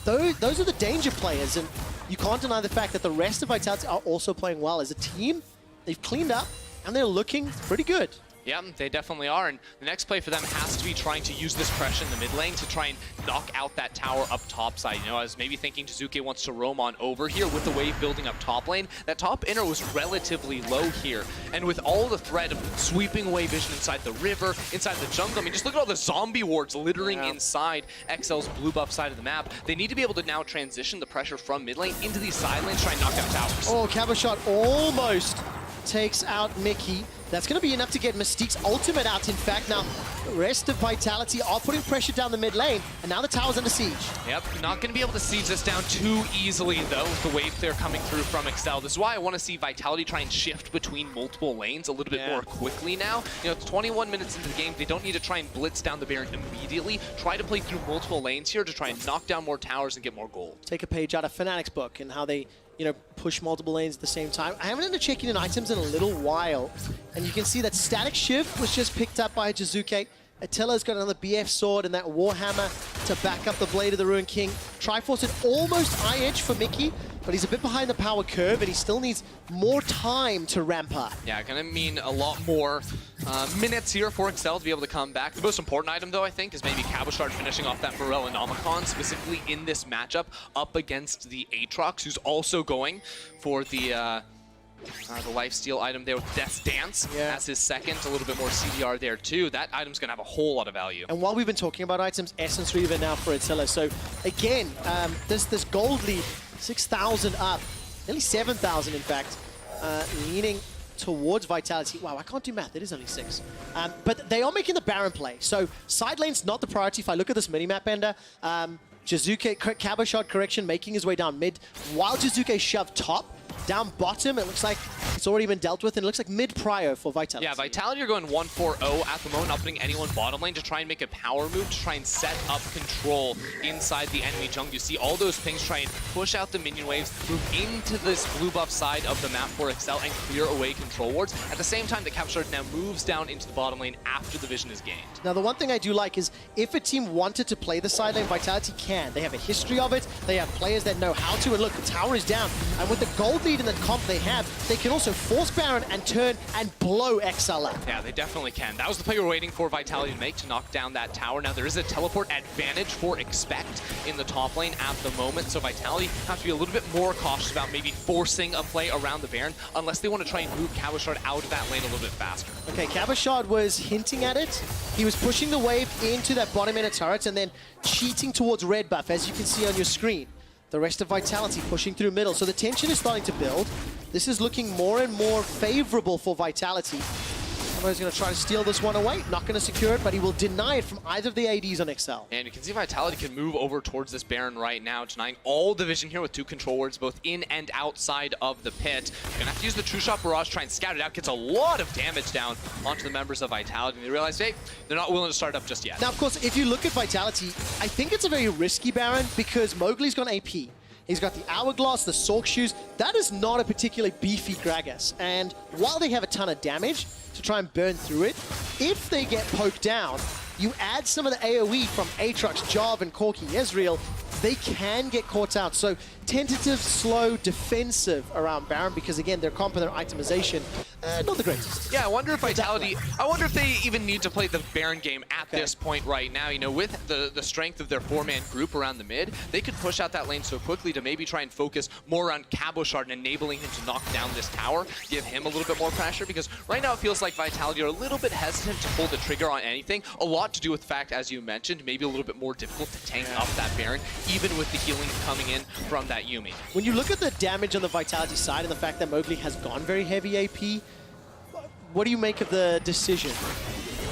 those are the danger players, and you can't deny the fact that the rest of Vitality are also playing well. As a team, they've cleaned up, and they're looking pretty good. Yeah, they definitely are, and the next play for them has to be trying to use this pressure in the mid lane to try and knock out that tower up top side. You know, I was maybe thinking Jizuke wants to roam on over here with the wave building up top lane. That top inner was relatively low here, and with all the threat of sweeping away vision inside the river, inside the jungle, I mean, just look at all the zombie wards littering inside XL's blue buff side of the map. They need to be able to now transition the pressure from mid lane into these side lanes, try and knock down towers. Oh, Cabochard almost takes out Mickey. That's going to be enough to get Mystique's ultimate out, in fact. Now, the rest of Vitality are putting pressure down the mid lane, and now the tower's under siege. Yep, not going to be able to siege this down too easily, though, with the wave clear coming through from Excel. This is why I want to see Vitality try and shift between multiple lanes a little bit more quickly now. You know, it's 21 minutes into the game. They don't need to try and blitz down the Baron immediately. Try to play through multiple lanes here to try and knock down more towers and get more gold. Take a page out of Fnatic's book and how they, you know, push multiple lanes at the same time. I haven't had to check in items in a little while, and you can see that Static Shift was just picked up by Jizuke. Attila's got another BF sword and that Warhammer to back up the Blade of the Ruined King. Triforce is almost eye edge for Mickey, but he's a bit behind the power curve, and he still needs more time to ramp up. Yeah, gonna mean a lot more minutes here for Excel to be able to come back. The most important item, though, I think, is maybe Cabochard finishing off that Morel and Nomicon, specifically in this matchup up against the Aatrox, who's also going for the lifesteal item there with Death's Dance. That's his second, a little bit more CDR there too. That item's gonna have a whole lot of value. And while we've been talking about items, Essence Reaver now for Attila. So again, this gold lead, 6,000 up, nearly 7,000 in fact, leaning towards Vitality. Wow, I can't do math, it is only 6. But they are making the Baron play. So side lane's not the priority. If I look at this mini-map, Ender, Jizuke, Cabochard correction, making his way down mid, while Jizuke shoved top. Down bottom, it looks like it's already been dealt with, and it looks like mid-prio for Vitality. Yeah, Vitality are going 1-4-0 at the moment, not putting anyone bottom lane to try and make a power move to try and set up control inside the enemy jungle. You see all those pings try and push out the minion waves, move into this blue buff side of the map for Excel and clear away control wards. At the same time, the Captured now moves down into the bottom lane after the vision is gained. Now, the one thing I do like is if a team wanted to play the side lane, Vitality can. They have a history of it. They have players that know how to. And look, the tower is down. And with the gold lead and the comp they have, they can also force Baron and turn and blow XL up. Yeah, they definitely can. That was the play we were waiting for Vitality to make to knock down that tower. Now, there is a teleport advantage for Expect in the top lane at the moment. So Vitality have to be a little bit more cautious about maybe forcing a play around the Baron unless they want to try and move Cabochard out of that lane a little bit faster. Okay, Cabochard was hinting at it. He was pushing the wave into that bottom end of turret and then cheating towards red buff, as you can see on your screen. The rest of Vitality pushing through middle. So the tension is starting to build. This is looking more and more favorable for Vitality. He's going to try to steal this one away. Not going to secure it, but he will deny it from either of the ADs on XL. And you can see Vitality can move over towards this Baron right now, denying all the vision here with 2 control wards, both in and outside of the pit. You're going to have to use the True Shot Barrage, try and scout it out. Gets a lot of damage down onto the members of Vitality. And they realize, hey, they're not willing to start up just yet. Now, of course, if you look at Vitality, I think it's a very risky Baron because Mowgli's got AP. He's got the Hourglass, the Sork Shoes. That is not a particularly beefy Gragas. And while they have a ton of damage to try and burn through it, if they get poked down, you add some of the AoE from Aatrox, Jarv, and Corki Ezreal, they can get caught out. So tentative, slow, defensive around Baron because, again, their comp and their itemization, not the greatest. Yeah, I wonder if Vitality, I wonder if they even need to play the Baron game at this point right now. You know, with the strength of their 4-man group around the mid, they could push out that lane so quickly to maybe try and focus more on Cabochard and enabling him to knock down this tower, give him a little bit more pressure, because right now it feels like Vitality are a little bit hesitant to pull the trigger on anything. A lot to do with the fact, as you mentioned, maybe a little bit more difficult to tank up that Baron, even with the healing coming in from that Yuumi. When you look at the damage on the Vitality side and the fact that Mowgli has gone very heavy AP, what do you make of the decision?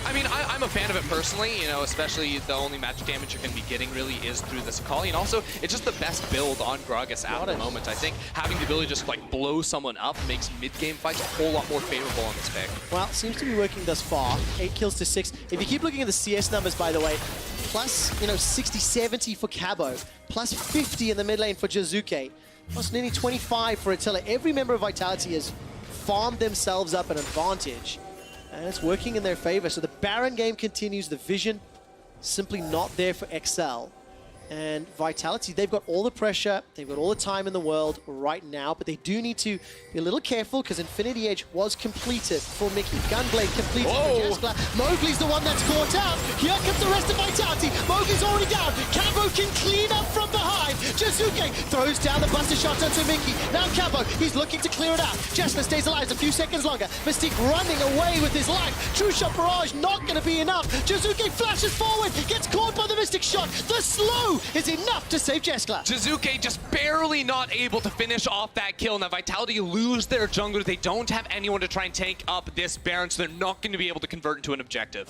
I mean, I'm a fan of it personally, you know, especially the only magic damage you're going to be getting really is through this Akali, and also it's just the best build on Gragas at the moment. I think having the ability to just like blow someone up makes mid-game fights a whole lot more favorable on this pick. Well, seems to be working thus far. 8 kills to 6. If you keep looking at the CS numbers, by the way, plus, 60, 70 for Cabo, plus 50 in the mid lane for Jizuke, plus nearly 25 for Attila. Every member of Vitality has farmed themselves up an advantage. And it's working in their favor. So the Baron game continues. The vision simply not there for XL. And Vitality, they've got all the pressure, they've got all the time in the world right now, but they do need to be a little careful because Infinity Edge was completed for Mickey. Gunblade completed for Jeskla. Mowgli's the one that's caught out. Here comes the rest of Vitality. Mowgli's already down. Cabo can clean up from behind. Jizuke throws down the Buster Shot onto Mickey. Now Cabo, he's looking to clear it out. Jeskla stays alive a few seconds longer. Mystique running away with his life. True Shot Barrage not going to be enough. Jizuke flashes forward, gets caught by the Mystic Shot. The slow is enough to save Jeskla. Jizuke just barely not able to finish off that kill. Now Vitality lose their jungler. They don't have anyone to try and tank up this Baron, so they're not going to be able to convert into an objective.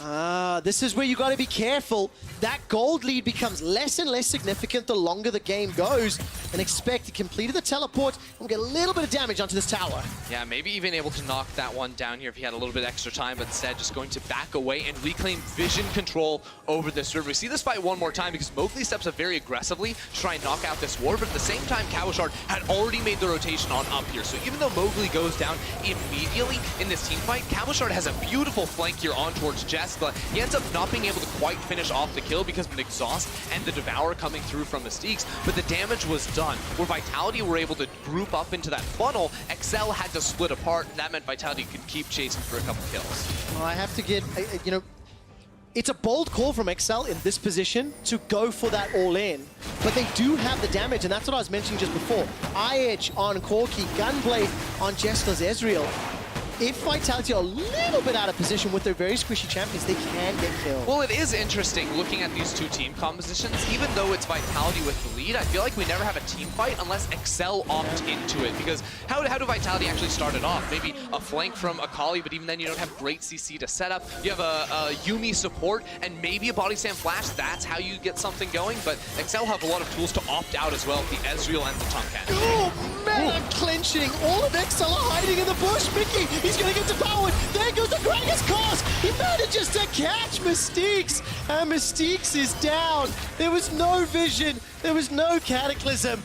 This is where you got to be careful. That gold lead becomes less and less significant the longer the game goes. And Expect to complete the teleport and get a little bit of damage onto this tower. Yeah, maybe even able to knock that one down here if he had a little bit extra time, but instead just going to back away and reclaim vision control over this river. We see this fight one more time because Mowgli steps up very aggressively to try and knock out this ward, but at the same time, Cabochard had already made the rotation on up here. So even though Mowgli goes down immediately in this team fight, Cabochard has a beautiful flank here on towards Jeskla. He ends up not being able to quite finish off the kill because of an exhaust and the Devour coming through from Mystiques, but the damage was done. Where Vitality were able to group up into that funnel, XL had to split apart, and that meant Vitality could keep chasing for a couple kills. Well, I have to get, it's a bold call from XL in this position to go for that all-in, but they do have the damage, and that's what I was mentioning just before. Eye Edge on Corki, Gunblade on Jeskla's Ezreal. If Vitality are a little bit out of position with their very squishy champions, they can get killed. Well, it is interesting looking at these two team compositions. Even though it's Vitality with the lead, I feel like we never have a team fight unless XL opt into it. Because how do Vitality actually start it off? Maybe a flank from Akali, but even then you don't have great CC to set up. You have a Yuumi support and maybe a Body Slam Flash. That's how you get something going. But XL have a lot of tools to opt out as well, the Ezreal and the Tonkat. Oh, man! And clinching. All of XL are hiding in the bush. Mickey, he's going to get devoured. There goes the Gragas cast. He manages to catch Mystiques. And Mystiques is down. There was no vision. There was no Cataclysm.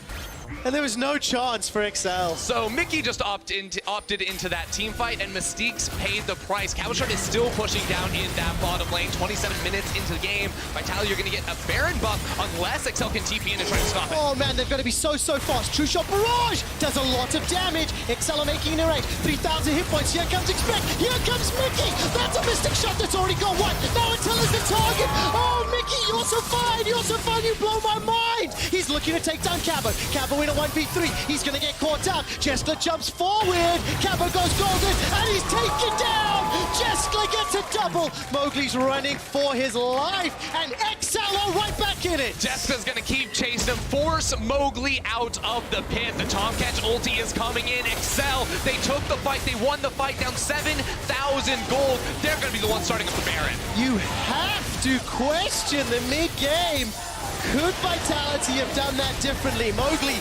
And there was no chance for XL. So Mickey just opted into that team fight, and Mystiques paid the price. Cabochard is still pushing down in that bottom lane. 27 minutes into the game. Vitality, you're going to get a Baron buff unless XL can TP in and try to stop it. Oh man, they've got to be so fast. True Shot Barrage does a lot of damage. XL are making a range. 3,000 hit points. Here comes Expect. Here comes Mickey. That's a Mystic Shot that's already got one. Now Attila's the target. Oh, Mickey, you're so fine. You're so fine. You blow my mind. He's looking to take down Cabo. Cabo in a 1v3. He's going to get caught out. Jeskla jumps forward. Cabo goes golden, and he's taken down. Jeskla gets a double. Mowgli's running for his life, and XL are right back in it. Jessica's gonna keep chasing him, force Mowgli out of the pit. The Tomcatch ulti is coming in. XL, they took the fight, they won the fight, down 7,000 gold. They're gonna be the ones starting up the Baron. You have to question the mid-game. Could Vitality have done that differently? Mowgli,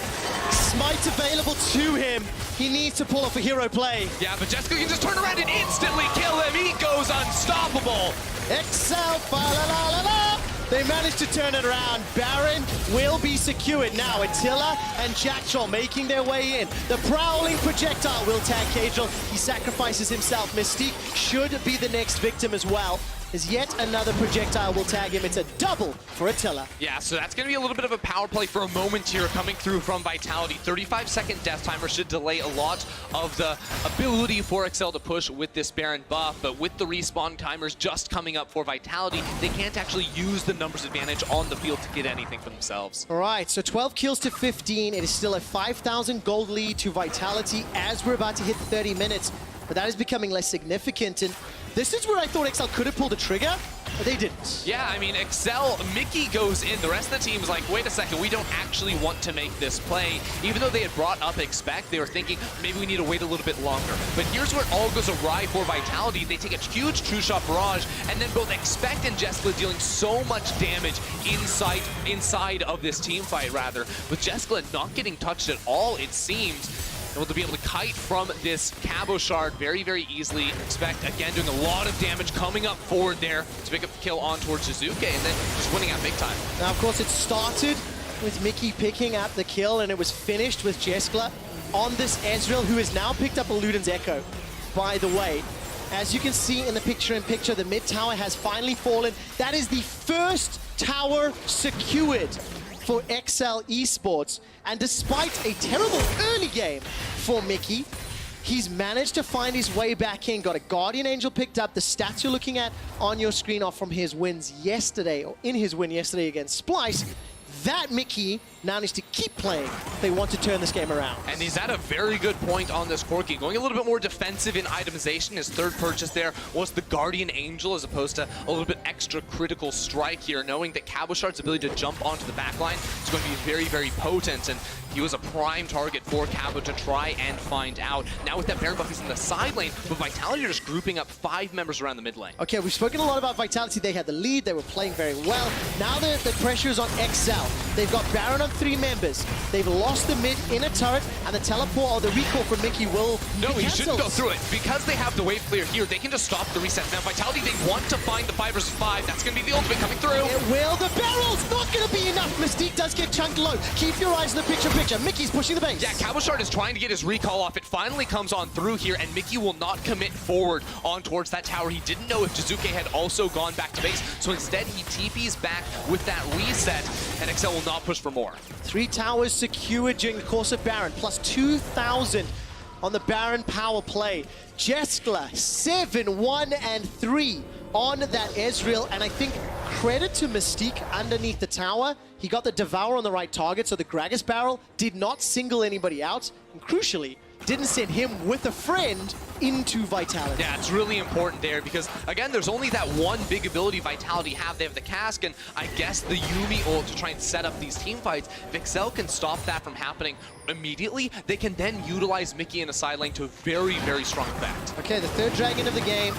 smite available to him. He needs to pull off a hero play. Yeah, but Jessica can just turn around and instantly kill him. He goes unstoppable. XL, fa-la-la-la-la. They managed to turn it around. Baron will be secured now. Attila and Jacktroll making their way in. The prowling projectile will tag Cagel. He sacrifices himself. Mystique should be the next victim as well, as yet another projectile will tag him. It's a double for Attila. Yeah, so that's going to be a little bit of a power play for a moment here coming through from Vitality. 35-second death timer should delay a lot of the ability for XL to push with this Baron buff, but with the respawn timers just coming up for Vitality, they can't actually use the numbers advantage on the field to get anything for themselves. All right, so 12 kills to 15. It is still a 5,000 gold lead to Vitality as we're about to hit 30 minutes, but that is becoming less significant. And this is where I thought XL could have pulled the trigger, but they didn't. Yeah, I mean, XL, Mickey goes in. The rest of the team is like, wait a second, we don't actually want to make this play. Even though they had brought up Expect, they were thinking, maybe we need to wait a little bit longer. But here's where it all goes awry for Vitality. They take a huge True Shot Barrage, and then both Expect and Jeskla dealing so much damage inside of this team fight, rather. With Jeskla not getting touched at all, it seems. Able to be able to kite from this Cabochard very, very easily. Expect, again, doing a lot of damage coming up forward there to pick up the kill on towards Shizuke, and then just winning out big time. Now, of course, it started with Mickey picking up the kill, and it was finished with Jeskla on this Ezreal, who has now picked up a Luden's Echo, by the way. As you can see in the picture-in-picture, the mid tower has finally fallen. That is the first tower secured for XL Esports. And despite a terrible early game for Mickey, he's managed to find his way back in. Got a Guardian Angel picked up. The stats you're looking at on your screen are from his wins yesterday, or in his win yesterday against Splice. That Mickey now needs to keep playing if they want to turn this game around. And he's at a very good point on this Corki, going a little bit more defensive in itemization. His third purchase there was the Guardian Angel, as opposed to a little bit extra critical strike here, knowing that Cabochard's ability to jump onto the backline is going to be very, very potent, and he was a prime target for Cabo to try and find out. Now with that Baron buff, he's in the side lane, but Vitality are just grouping up 5 members around the mid lane. Okay, we've spoken a lot about Vitality. They had the lead, they were playing very well. Now the pressure is on XL. They've got Baron on 3 members. They've lost the mid in a turret, and the teleport or the recall from Mickey will No, be he shouldn't cancelled. go through it. Because they have the wave clear here, they can just stop the reset. Now Vitality, they want to find the 5 versus 5. That's going to be the ultimate coming through. It will. The barrel's not going to be enough. Mystique does get chunked low. Keep your eyes on the picture. Mickey's pushing the base. Yeah, Cabochard is trying to get his recall off. It finally comes on through here, and Mickey will not commit forward on towards that tower. He didn't know if Shizuke had also gone back to base, so instead he TPs back with that reset, and XL will not push for more. 3 towers secured during the course of Baron, plus 2,000 on the Baron power play. Jeskla, 7, 1, and 3 on that Ezreal, and I think credit to Mystique underneath the tower. He got the Devour on the right target, so the Gragas barrel did not single anybody out, and crucially, didn't send him with a friend into Vitality. Yeah, it's really important there because, again, there's only that one big ability Vitality have. They have the Cask and I guess the Yuumi ult to try and set up these team fights. If XL can stop that from happening immediately, they can then utilize Mickey in a side lane to a very, very strong effect. Okay, the 3rd dragon of the game.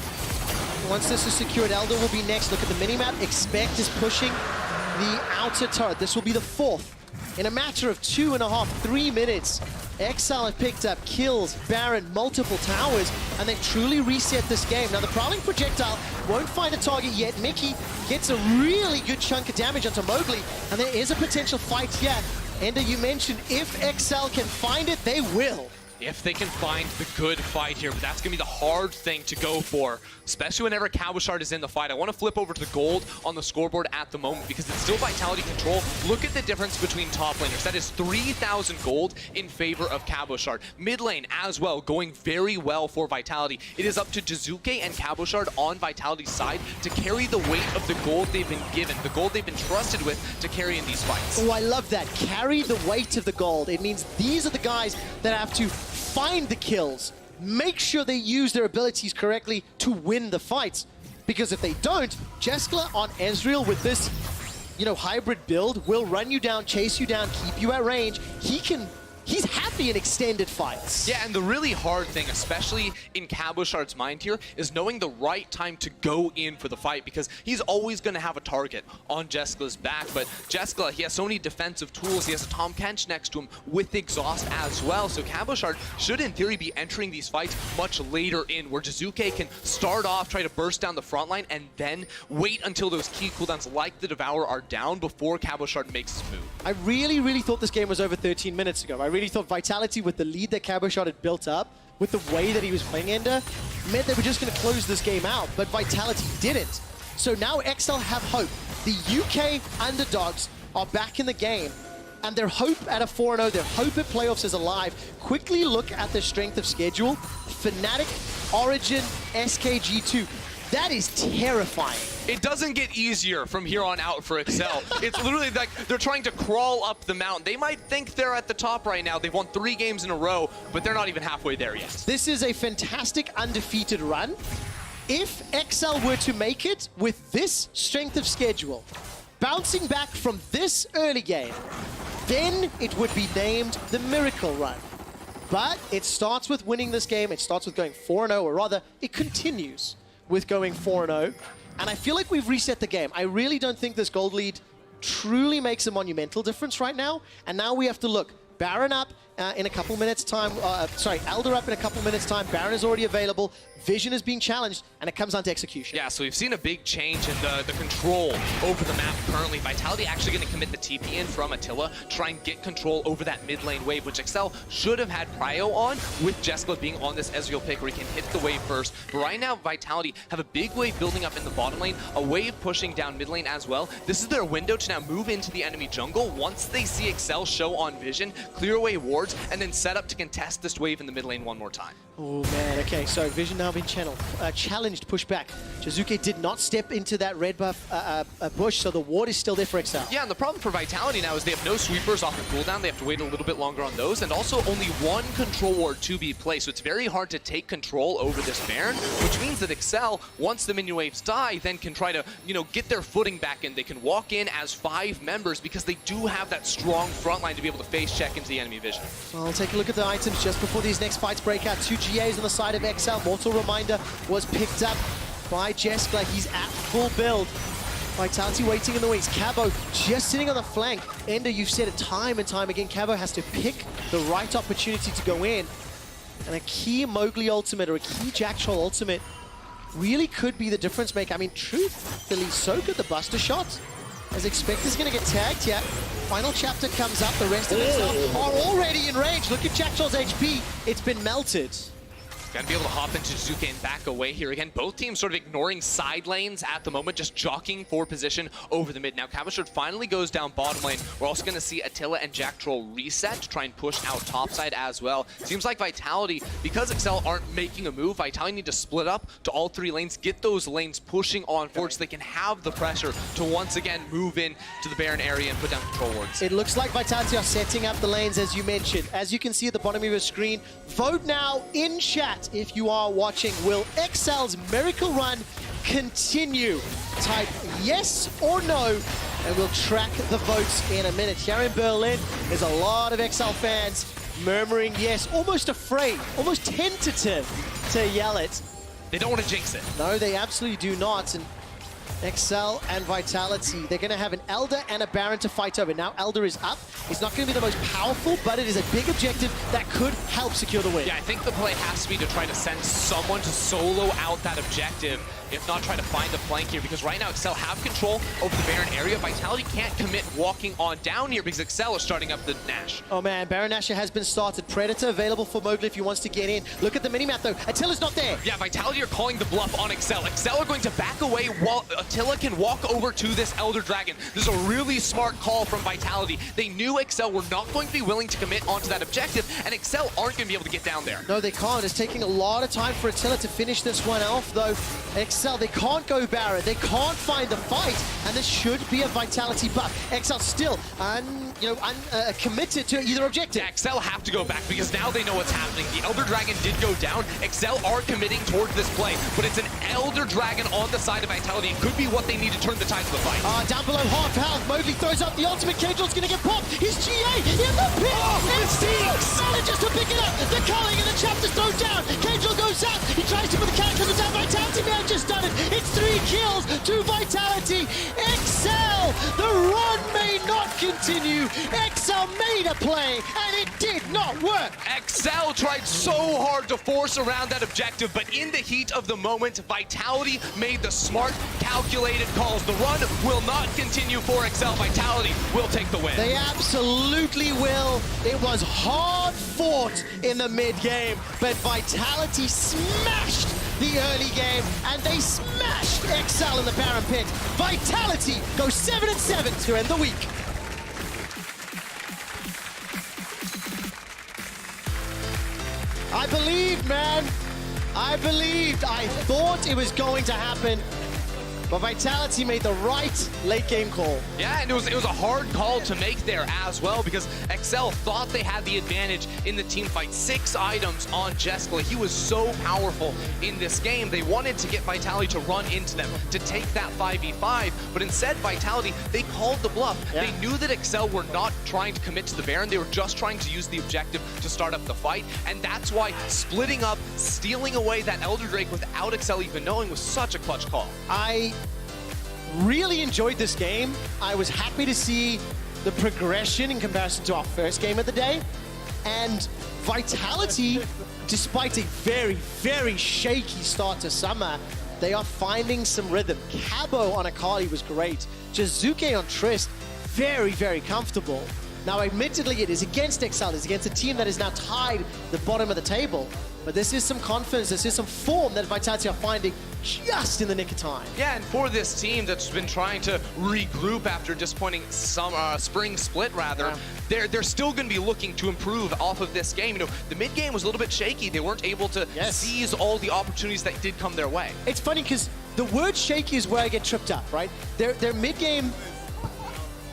Once this is secured, Elder will be next. Look at the minimap. Expect is pushing the outer turret. This will be the 4th. In a matter of 2.5, 3 minutes, XL have picked up kills, Baron, multiple towers, and they've truly reset this game. Now, the Prowling Projectile won't find a target yet. Mickey gets a really good chunk of damage onto Mowgli, and there is a potential fight here. Ender, you mentioned if XL can find it, they will. If they can find the good fight here, but that's going to be the hard thing to go for, especially whenever Cabochard is in the fight. I want to flip over to the gold on the scoreboard at the moment because it's still Vitality control. Look at the difference between top laners. That is 3,000 gold in favor of Cabochard. Mid lane as well, going very well for Vitality. It is up to Jizuke and Cabochard on Vitality's side to carry the weight of the gold they've been given, the gold they've been trusted with to carry in these fights. Oh, I love that. Carry the weight of the gold. It means these are the guys that have to find the kills, make sure they use their abilities correctly to win the fights. Because if they don't, Jeskla on Ezreal with this, hybrid build will run you down, chase you down, keep you at range. He's happy in extended fights. Yeah, and the really hard thing, especially in Cabochard's mind here, is knowing the right time to go in for the fight, because he's always going to have a target on Jeskla's back. But Jeskla, he has so many defensive tools. He has a Tom Kench next to him with exhaust as well. So Cabochard should, in theory, be entering these fights much later in, where Jizuke can start off, try to burst down the front line, and then wait until those key cooldowns like the Devour are down before Cabochard makes his move. I really, really thought this game was over 13 minutes ago. I really thought Vitality, with the lead that Cabochard had built up, with the way that he was playing Ender, meant they were just going to close this game out, but Vitality didn't. So now XL have hope. The UK underdogs are back in the game, and their hope at a 4-0, their hope at playoffs is alive. Quickly look at their strength of schedule. Fnatic, Origin, SKG2. That is terrifying. It doesn't get easier from here on out for Excel. It's literally like they're trying to crawl up the mountain. They might think they're at the top right now. They've won 3 games in a row, but they're not even halfway there yet. This is a fantastic undefeated run. If XL were to make it with this strength of schedule, bouncing back from this early game, then it would be named the Miracle Run. But it starts with winning this game. It starts with going 4-0, or rather, it continues with going 4-0. And I feel like we've reset the game. I really don't think this gold lead truly makes a monumental difference right now. And now we have to look. Baron up in a couple minutes time. Elder up in a couple minutes time. Baron is already available. Vision is being challenged, and it comes down to execution. Yeah, so we've seen a big change in the control over the map currently. Vitality actually going to commit the TP in from Attila, try and get control over that mid lane wave, which Excel should have had prio on, with Jeskla being on this Ezreal pick where he can hit the wave first. But right now, Vitality have a big wave building up in the bottom lane, a wave pushing down mid lane as well. This is their window to now move into the enemy jungle once they see Excel show on Vision, clear away wards, and then set up to contest this wave in the mid lane one more time. Oh man, okay, so Vision now being challenged, push back. Jizuke did not step into that red buff bush, so the ward is still there for XL. Yeah, and the problem for Vitality now is they have no sweepers off the cooldown. They have to wait a little bit longer on those, and also only 1 control ward to be placed, so it's very hard to take control over this Baron, which means that Excel, once the minion waves die, then can try to, get their footing back in. They can walk in as 5 members because they do have that strong front line to be able to face check into the enemy Vision. I'll take a look at the items just before these next fights break out. 2 GAs on the side of XL. Mortal Reminder was picked up by Jeskla. He's at full build. Vitality waiting in the wings. Cabo just sitting on the flank. Ender, you've said it time and time again, Cabo has to pick the right opportunity to go in. And a key Mowgli ultimate or a key Jack Troll ultimate really could be the difference maker. I mean, truthfully, so good the Buster shot. As expected, is going to get tagged, yeah. Final chapter comes up, the rest of them are already in range. Look at Jack Troll's HP, it's been melted. Got to be able to hop into Jizuke and back away here again. Both teams sort of ignoring side lanes at the moment, just jockeying for position over the mid. Now, Cabochard finally goes down bottom lane. We're also going to see Attila and Jack Troll reset to try and push out topside as well. Seems like Vitality, because Excel aren't making a move, Vitality need to split up to all 3 lanes, get those lanes pushing on forward so they can have the pressure to once again move in to the Baron area and put down control wards. It looks like Vitality are setting up the lanes, as you mentioned. As you can see at the bottom of your screen, vote now in chat if you are watching. Will XL's Miracle Run continue? Type yes or no, and we'll track the votes in a minute. Here in Berlin, there's a lot of XL fans murmuring yes, almost afraid, almost tentative to yell it. They don't want to jinx it. No, they absolutely do not. And Excel and Vitality. They're going to have an Elder and a Baron to fight over. Now Elder is up. It's not going to be the most powerful, but it is a big objective that could help secure the win. Yeah, I think the play has to be to try to send someone to solo out that objective, if not try to find the flank here, because right now Excel have control over the Baron area. Vitality can't commit walking on down here because Excel is starting up the Nash. Oh man, Baron Nashor has been started. Predator available for Mowgli if he wants to get in. Look at the minimap though. Attila's not there. Yeah, Vitality are calling the bluff on Excel. Excel are going to back away while Attila can walk over to this Elder Dragon. This is a really smart call from Vitality. They knew Excel were not going to be willing to commit onto that objective, and Excel aren't going to be able to get down there. No, they can't. It's taking a lot of time for Attila to finish this one off, though. Excel, they can't go Baron. They can't find the fight, and this should be a Vitality buff. Excel still committed to either objective. Yeah, Excel have to go back because now they know what's happening. The Elder Dragon did go down. Excel are committing towards this play, but it's an Elder Dragon on the side of Vitality. It could be what they need to turn the tide of the fight. Down below half health, Mowgli throws up the ultimate. Cagel's gonna get popped. His GA in the pit. It stinks. Manages to pick it up. The culling and the chapter's thrown down. Cagel goes out. He tries to put the character down. Vitality may have just done it. It's 3 kills to Vitality. Excel, the run may not continue. Excel made a play, and it did not work. Excel tried so hard to force around that objective, but in the heat of the moment, Vitality made the smart, calculated calls. The run will not continue for Excel. Vitality will take the win. They absolutely will. It was hard fought in the mid game, but Vitality smashed the early game, and they smashed Excel in the Baron pit. Vitality goes 7-7 to end the week. I believed, man. I believed. I thought it was going to happen. But Vitality made the right late game call. Yeah, and it was a hard call to make there as well, because Excel thought they had the advantage in the team fight. 6 items on Jessica. He was so powerful in this game. They wanted to get Vitality to run into them, to take that 5v5, but instead Vitality, they called the bluff. Yeah. They knew that Excel were not trying to commit to the Baron. They were just trying to use the objective to start up the fight, and that's why splitting up, stealing away that Elder Drake without Excel even knowing was such a clutch call. I really enjoyed this game. I was happy to see the progression in comparison to our first game of the day. And Vitality, despite a very, very shaky start to summer, they are finding some rhythm. Cabo on Akali was great. Jizuke on Trist, very, very comfortable. Now, admittedly, it is against Excel. It's against a team that is now tied at the bottom of the table. But this is some confidence, this is some form that Vitality are finding just in the nick of time. Yeah, and for this team that's been trying to regroup after disappointing spring split, rather, they're still going to be looking to improve off of this game. You know, the mid game was a little bit shaky. They weren't able to seize all the opportunities that did come their way. It's funny because the word shaky is where I get tripped up, right? Their mid game,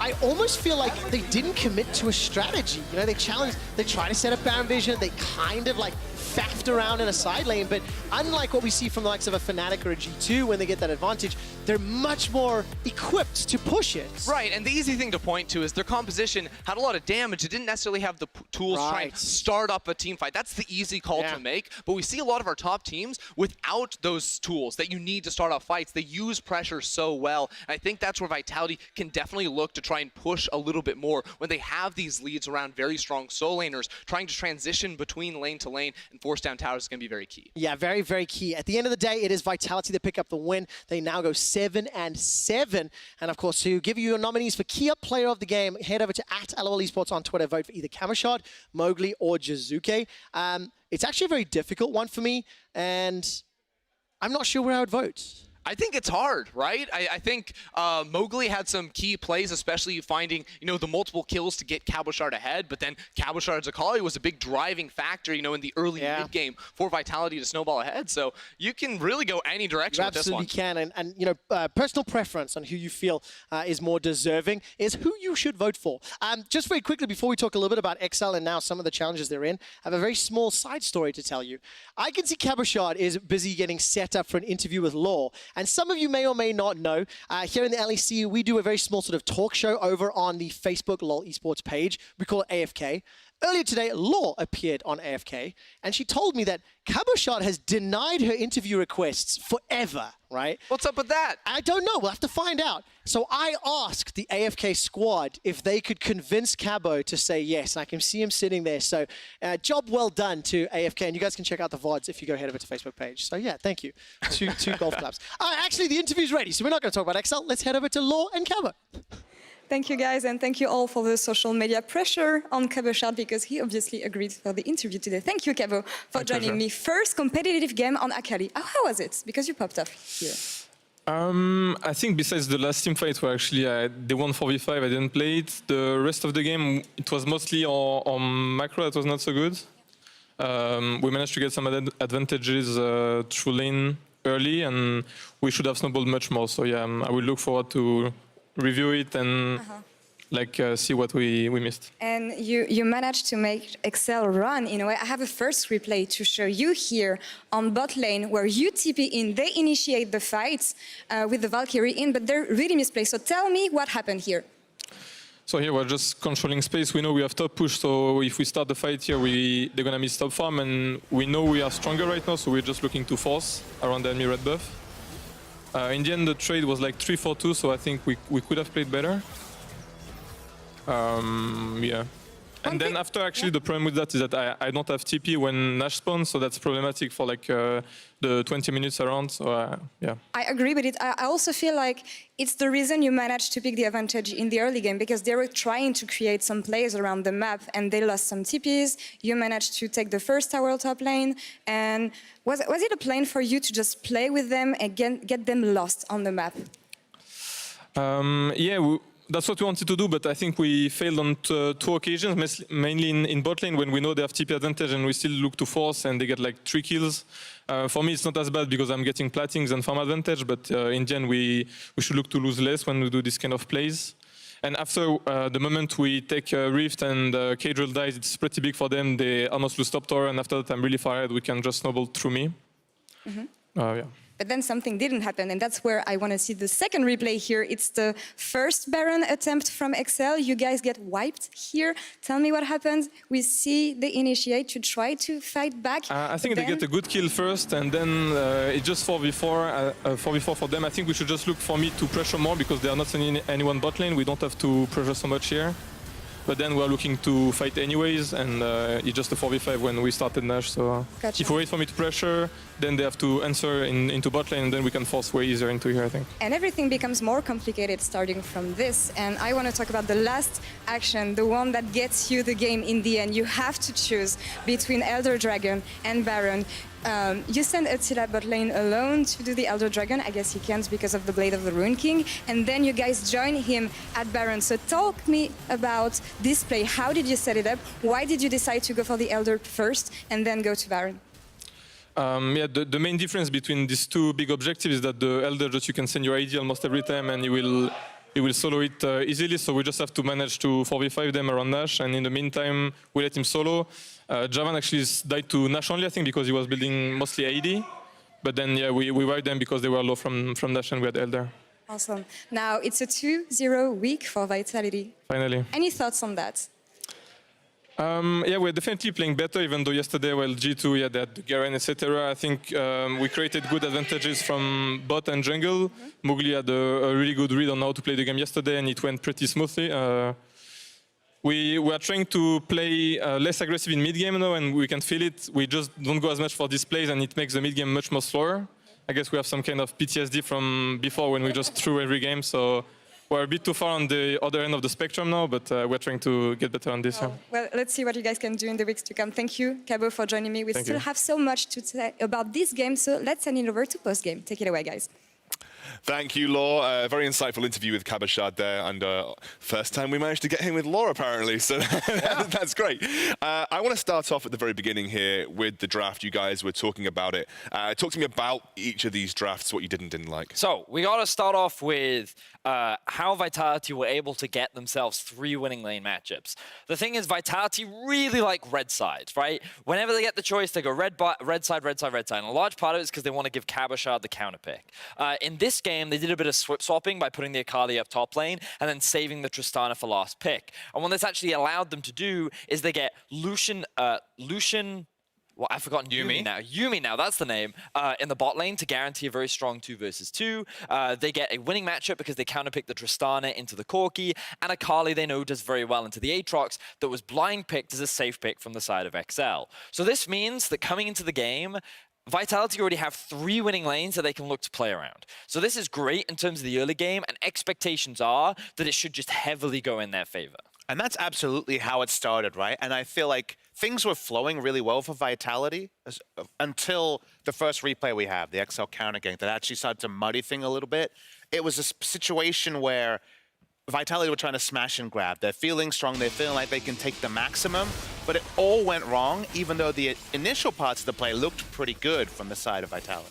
I almost feel like they didn't commit to a strategy. You know, they challenged, they tried to set up Baron Vision, they kind of like faffed around in a side lane, but unlike what we see from the likes of a Fnatic or a G2 when they get that advantage, they're much more equipped to push it. Right, and the easy thing to point to is their composition had a lot of damage. It didn't necessarily have the tools to try and start up a team fight. That's the easy call to make, but we see a lot of our top teams without those tools that you need to start off fights. They use pressure so well, and I think that's where Vitality can definitely look to try and push a little bit more when they have these leads around very strong soul laners. Trying to transition between lane to lane and force down towers is going to be very key. Yeah, very, very key. At the end of the day, it is Vitality that pick up the win. They now go 7-7. And of course, to give you your nominees for Key Up Player of the Game, head over to @LOL Esports on Twitter. Vote for either Kamashad, Mowgli, or Jizuke. It's actually a very difficult one for me, and I'm not sure where I would vote. I think it's hard, right? I think Mowgli had some key plays, especially finding, you know, the multiple kills to get Cabochard ahead, but then Cabochard's Akali was a big driving factor, you know, in the early mid-game for Vitality to snowball ahead. So you can really go any direction with this one. You absolutely can, and you know, personal preference on who you feel is more deserving is who you should vote for. Just very quickly, before we talk a little bit about XL and now some of the challenges they're in, I have a very small side story to tell you. I can see Cabochard is busy getting set up for an interview with Law. And some of you may or may not know, here in the LEC, we do a very small sort of talk show over on the Facebook LOL Esports page. We call it AFK. Earlier today, Law appeared on AFK, and she told me that Cabochard has denied her interview requests forever, right? What's up with that? I don't know. We'll have to find out. So I asked the AFK squad if they could convince Cabo to say yes. And I can see him sitting there. So job well done to AFK. And you guys can check out the VODs if you go head over to Facebook page. So yeah, thank you. Two golf claps. Actually, the interview's ready. So we're not going to talk about XL. Let's head over to Law and Cabo. Thank you, guys, and thank you all for the social media pressure on Cabochard because he obviously agreed for the interview today. Thank you, Cabo, for joining me. First competitive game on Akali. How was it? Because you popped up here. I think besides the last team fight where actually they won 4v5, I didn't play it. The rest of the game, it was mostly on macro that was not so good. We managed to get some advantages through lane early, and we should have snowballed much more. So yeah, I will look forward to review it and see what we missed. And you managed to make XL run in a way. I have a first replay to show you here on bot lane where you TP in. They initiate the fights with the Valkyrie in, but they're really misplaced. So tell me what happened here. So here we're just controlling space. We know we have top push, so if we start the fight here, they're gonna miss top farm, and we know we are stronger right now, so we're just looking to force around the enemy red buff. In the end, the trade was like 3-4-2, so I think we could have played better. Yeah. And then after, actually, the problem with that is that I don't have TP when Nash spawns, so that's problematic for like the 20 minutes around. So yeah. I agree with it. I also feel like it's the reason you managed to pick the advantage in the early game because they were trying to create some plays around the map and they lost some TPs. You managed to take the first tower top lane. And was it a plan for you to just play with them and get them lost on the map? Yeah. That's what we wanted to do, but I think we failed on two occasions, mainly in bot lane when we know they have TP advantage and we still look to force and they get like 3 kills. For me, it's not as bad because I'm getting platings and farm advantage, but in gen, we should look to lose less when we do this kind of plays. And after the moment we take Rift and Cadril dies, it's pretty big for them. They almost lose top tower, and after that, I'm really far ahead. We can just snowball through me. Yeah. But then something didn't happen, and that's where I want to see the second replay here. It's the first Baron attempt from XL. You guys get wiped here. Tell me what happens. We see they initiate to try to fight back. I think they get a good kill first, and then it's just 4v4 for them. I think we should just look for me to pressure more because they are not sending anyone bot lane. We don't have to pressure so much here. But then we're looking to fight anyways, and it's just a 4v5 when we started Nash. So Gotcha. If we wait for me to pressure, then they have to answer into bot lane, and then we can force way easier into here, I think. And everything becomes more complicated starting from this. And I want to talk about the last action, the one that gets you the game in the end. You have to choose between Elder Dragon and Baron. You send Attila bot lane alone to do the Elder Dragon. I guess he can't because of the Blade of the Rune King. And then you guys join him at Baron. So talk me about this play. How did you set it up? Why did you decide to go for the Elder first and then go to Baron? Yeah, the main difference between these two big objectives is that the Elder just you can send your AD almost every time and he will solo it easily, so we just have to manage to 4v5 them around Nash, and in the meantime, we let him solo. Javan actually died to Nash only, I think, because he was building mostly AD. But then, yeah, we wiped them because they were low from Nash and we had Elder. Awesome. Now, it's a 2-0 week for Vitality. Finally. Any thoughts on that? Yeah, we're definitely playing better, even though yesterday, well, G2, yeah, they had the Garen, etc. I think we created good advantages from bot and jungle. Mowgli had a really good read on how to play the game yesterday, and it went pretty smoothly. We are trying to play less aggressive in mid-game now, and we can feel it. We just don't go as much for these plays, and it makes the mid-game much more slower. I guess we have some kind of PTSD from before when we just threw every game, so we're a bit too far on the other end of the spectrum now, but we're trying to get better on this. Well, let's see what you guys can do in the weeks to come. Thank you, Cabo, for joining me. We still have so much to say about this game, so let's send it over to post-game. Take it away, guys. Thank you, Law. Very insightful interview with Cabochard there, and first time we managed to get him with Law, apparently, so that's great. I want to start off at the very beginning here with the draft. You guys were talking about it. Talk to me about each of these drafts, what you did and didn't like. So we got to start off with how Vitality were able to get themselves 3 winning lane matchups. The thing is, Vitality really like red side, right? Whenever they get the choice, they go red side, red side, red side, and a large part of it is because they want to give Cabochard the counter pick. In this this game, they did a bit of swap-swapping by putting the Akali up top lane and then saving the Tristana for last pick. And what this actually allowed them to do is they get Lucian, well, I've forgotten Yumi now, that's the name, in the bot lane to guarantee a very strong 2 versus 2. They get a winning matchup because they counterpick the Tristana into the Corki, and Akali they know does very well into the Aatrox that was blind picked as a safe pick from the side of XL. So this means that coming into the game, Vitality already have 3 winning lanes that they can look to play around. So this is great in terms of the early game, and expectations are that it should just heavily go in their favor. And that's absolutely how it started, right? And I feel like things were flowing really well for Vitality until the first replay we have, the XL counter gank, that actually started to muddy things a little bit. It was a situation where Vitality were trying to smash and grab. They're feeling strong, they're feeling like they can take the maximum, but it all went wrong, even though the initial parts of the play looked pretty good from the side of Vitality.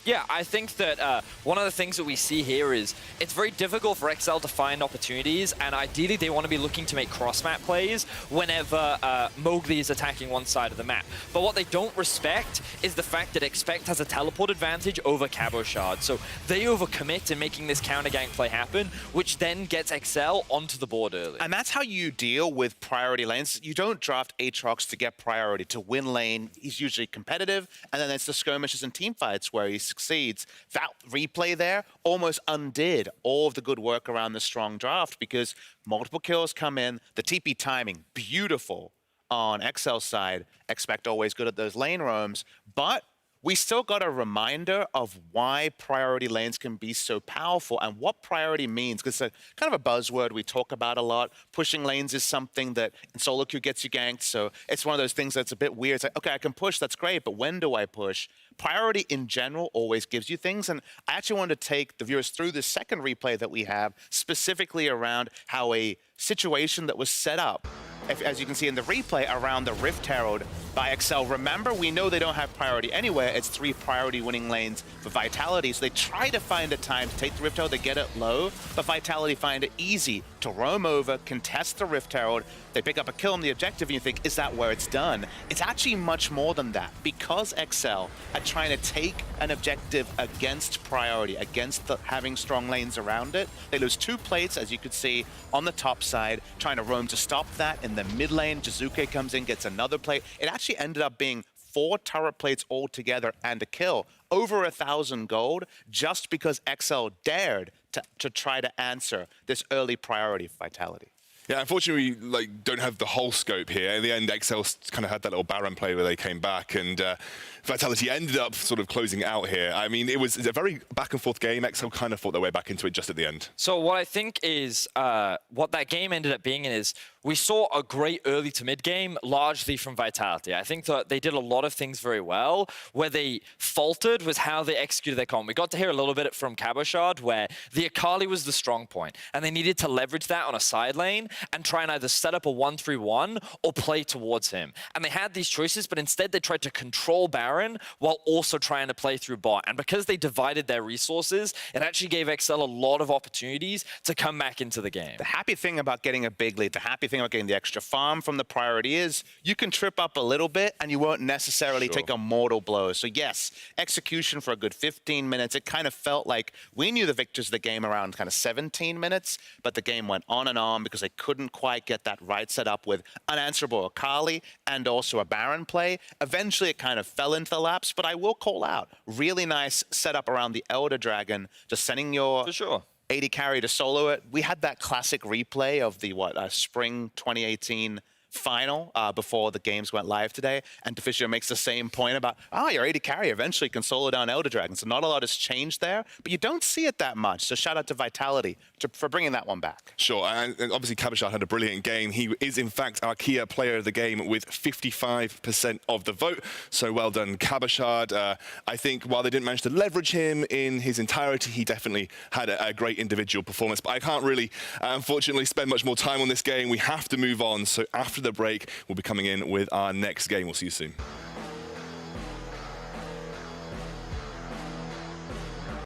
Yeah, I think that one of the things that we see here is it's very difficult for XL to find opportunities, and ideally they want to be looking to make cross-map plays whenever Mowgli is attacking one side of the map. But what they don't respect is the fact that Expect has a teleport advantage over Cabochard, so they overcommit in making this counter gank play happen, which then gets XL onto the board early. And that's how you deal with priority lanes. You don't draft Aatrox to get priority. To win lane, he's usually competitive, and then it's the skirmishes and team fights where he's succeeds. That replay there almost undid all of the good work around the strong draft because multiple kills come in, the TP timing, beautiful on XL's side. Expect always good at those lane roams, but we still got a reminder of why priority lanes can be so powerful and what priority means, because it's kind of a buzzword we talk about a lot. Pushing lanes is something that in solo queue gets you ganked, so it's one of those things that's a bit weird. It's like, okay, I can push, that's great, but when do I push? Priority in general always gives you things, and I actually wanted to take the viewers through the second replay that we have, specifically around how a situation that was set up, as you can see in the replay, around the Rift Herald by XL. Remember, we know they don't have priority anywhere. It's 3 priority winning lanes for Vitality, so they try to find a time to take the Rift Herald. They get it low, but Vitality find it easy to roam over, contest the Rift Herald. They pick up a kill on the objective, and you think, is that where it's done? It's actually much more than that, because XL are trying to take an objective against priority, against having strong lanes around it. They lose 2 plates, as you could see, on the top side, trying to roam to stop that. In the mid lane, Jizuke comes in, gets another plate. It actually ended up being 4 turret plates altogether and a kill. Over 1,000 gold, just because XL dared to try to answer this early priority of Vitality. Yeah, unfortunately, we don't have the whole scope here. In the end, XL kind of had that little Baron play where they came back, and Vitality ended up sort of closing out here. I mean, it was a very back-and-forth game. XL kind of fought their way back into it just at the end. So what I think is what that game ended up being is we saw a great early to mid game, largely from Vitality. I think that they did a lot of things very well. Where they faltered was how they executed their comp. We got to hear a little bit from Cabochard, where the Akali was the strong point, and they needed to leverage that on a side lane and try and either set up a 1-3-1 or play towards him. And they had these choices, but instead they tried to control Baron while also trying to play through bot. And because they divided their resources, it actually gave XL a lot of opportunities to come back into the game. The happy thing about getting a big lead, the happy thing about getting the extra farm from the priority is you can trip up a little bit and you won't necessarily take a mortal blow. So yes, execution for a good 15 minutes. It kind of felt like we knew the victors of the game around kind of 17 minutes, but the game went on and on because they couldn't quite get that right set up with unanswerable Akali and also a Baron play. Eventually it kind of fell into the laps, but I will call out, really nice setup around the Elder Dragon, just sending your For sure. AD carry to solo it. We had that classic replay of the spring 2018 final before the games went live today, and Deficio makes the same point about, your AD carry eventually can solo down Elder Dragon. So not a lot has changed there, but you don't see it that much. So shout out to Vitality for bringing that one back. Sure, and obviously Cabochard had a brilliant game. He is, in fact, our Kia player of the game with 55% of the vote. So well done, Cabochard. I think while they didn't manage to leverage him in his entirety, he definitely had a great individual performance. But I can't really, unfortunately, spend much more time on this game. We have to move on. So after the break, we'll be coming in with our next game. We'll see you soon.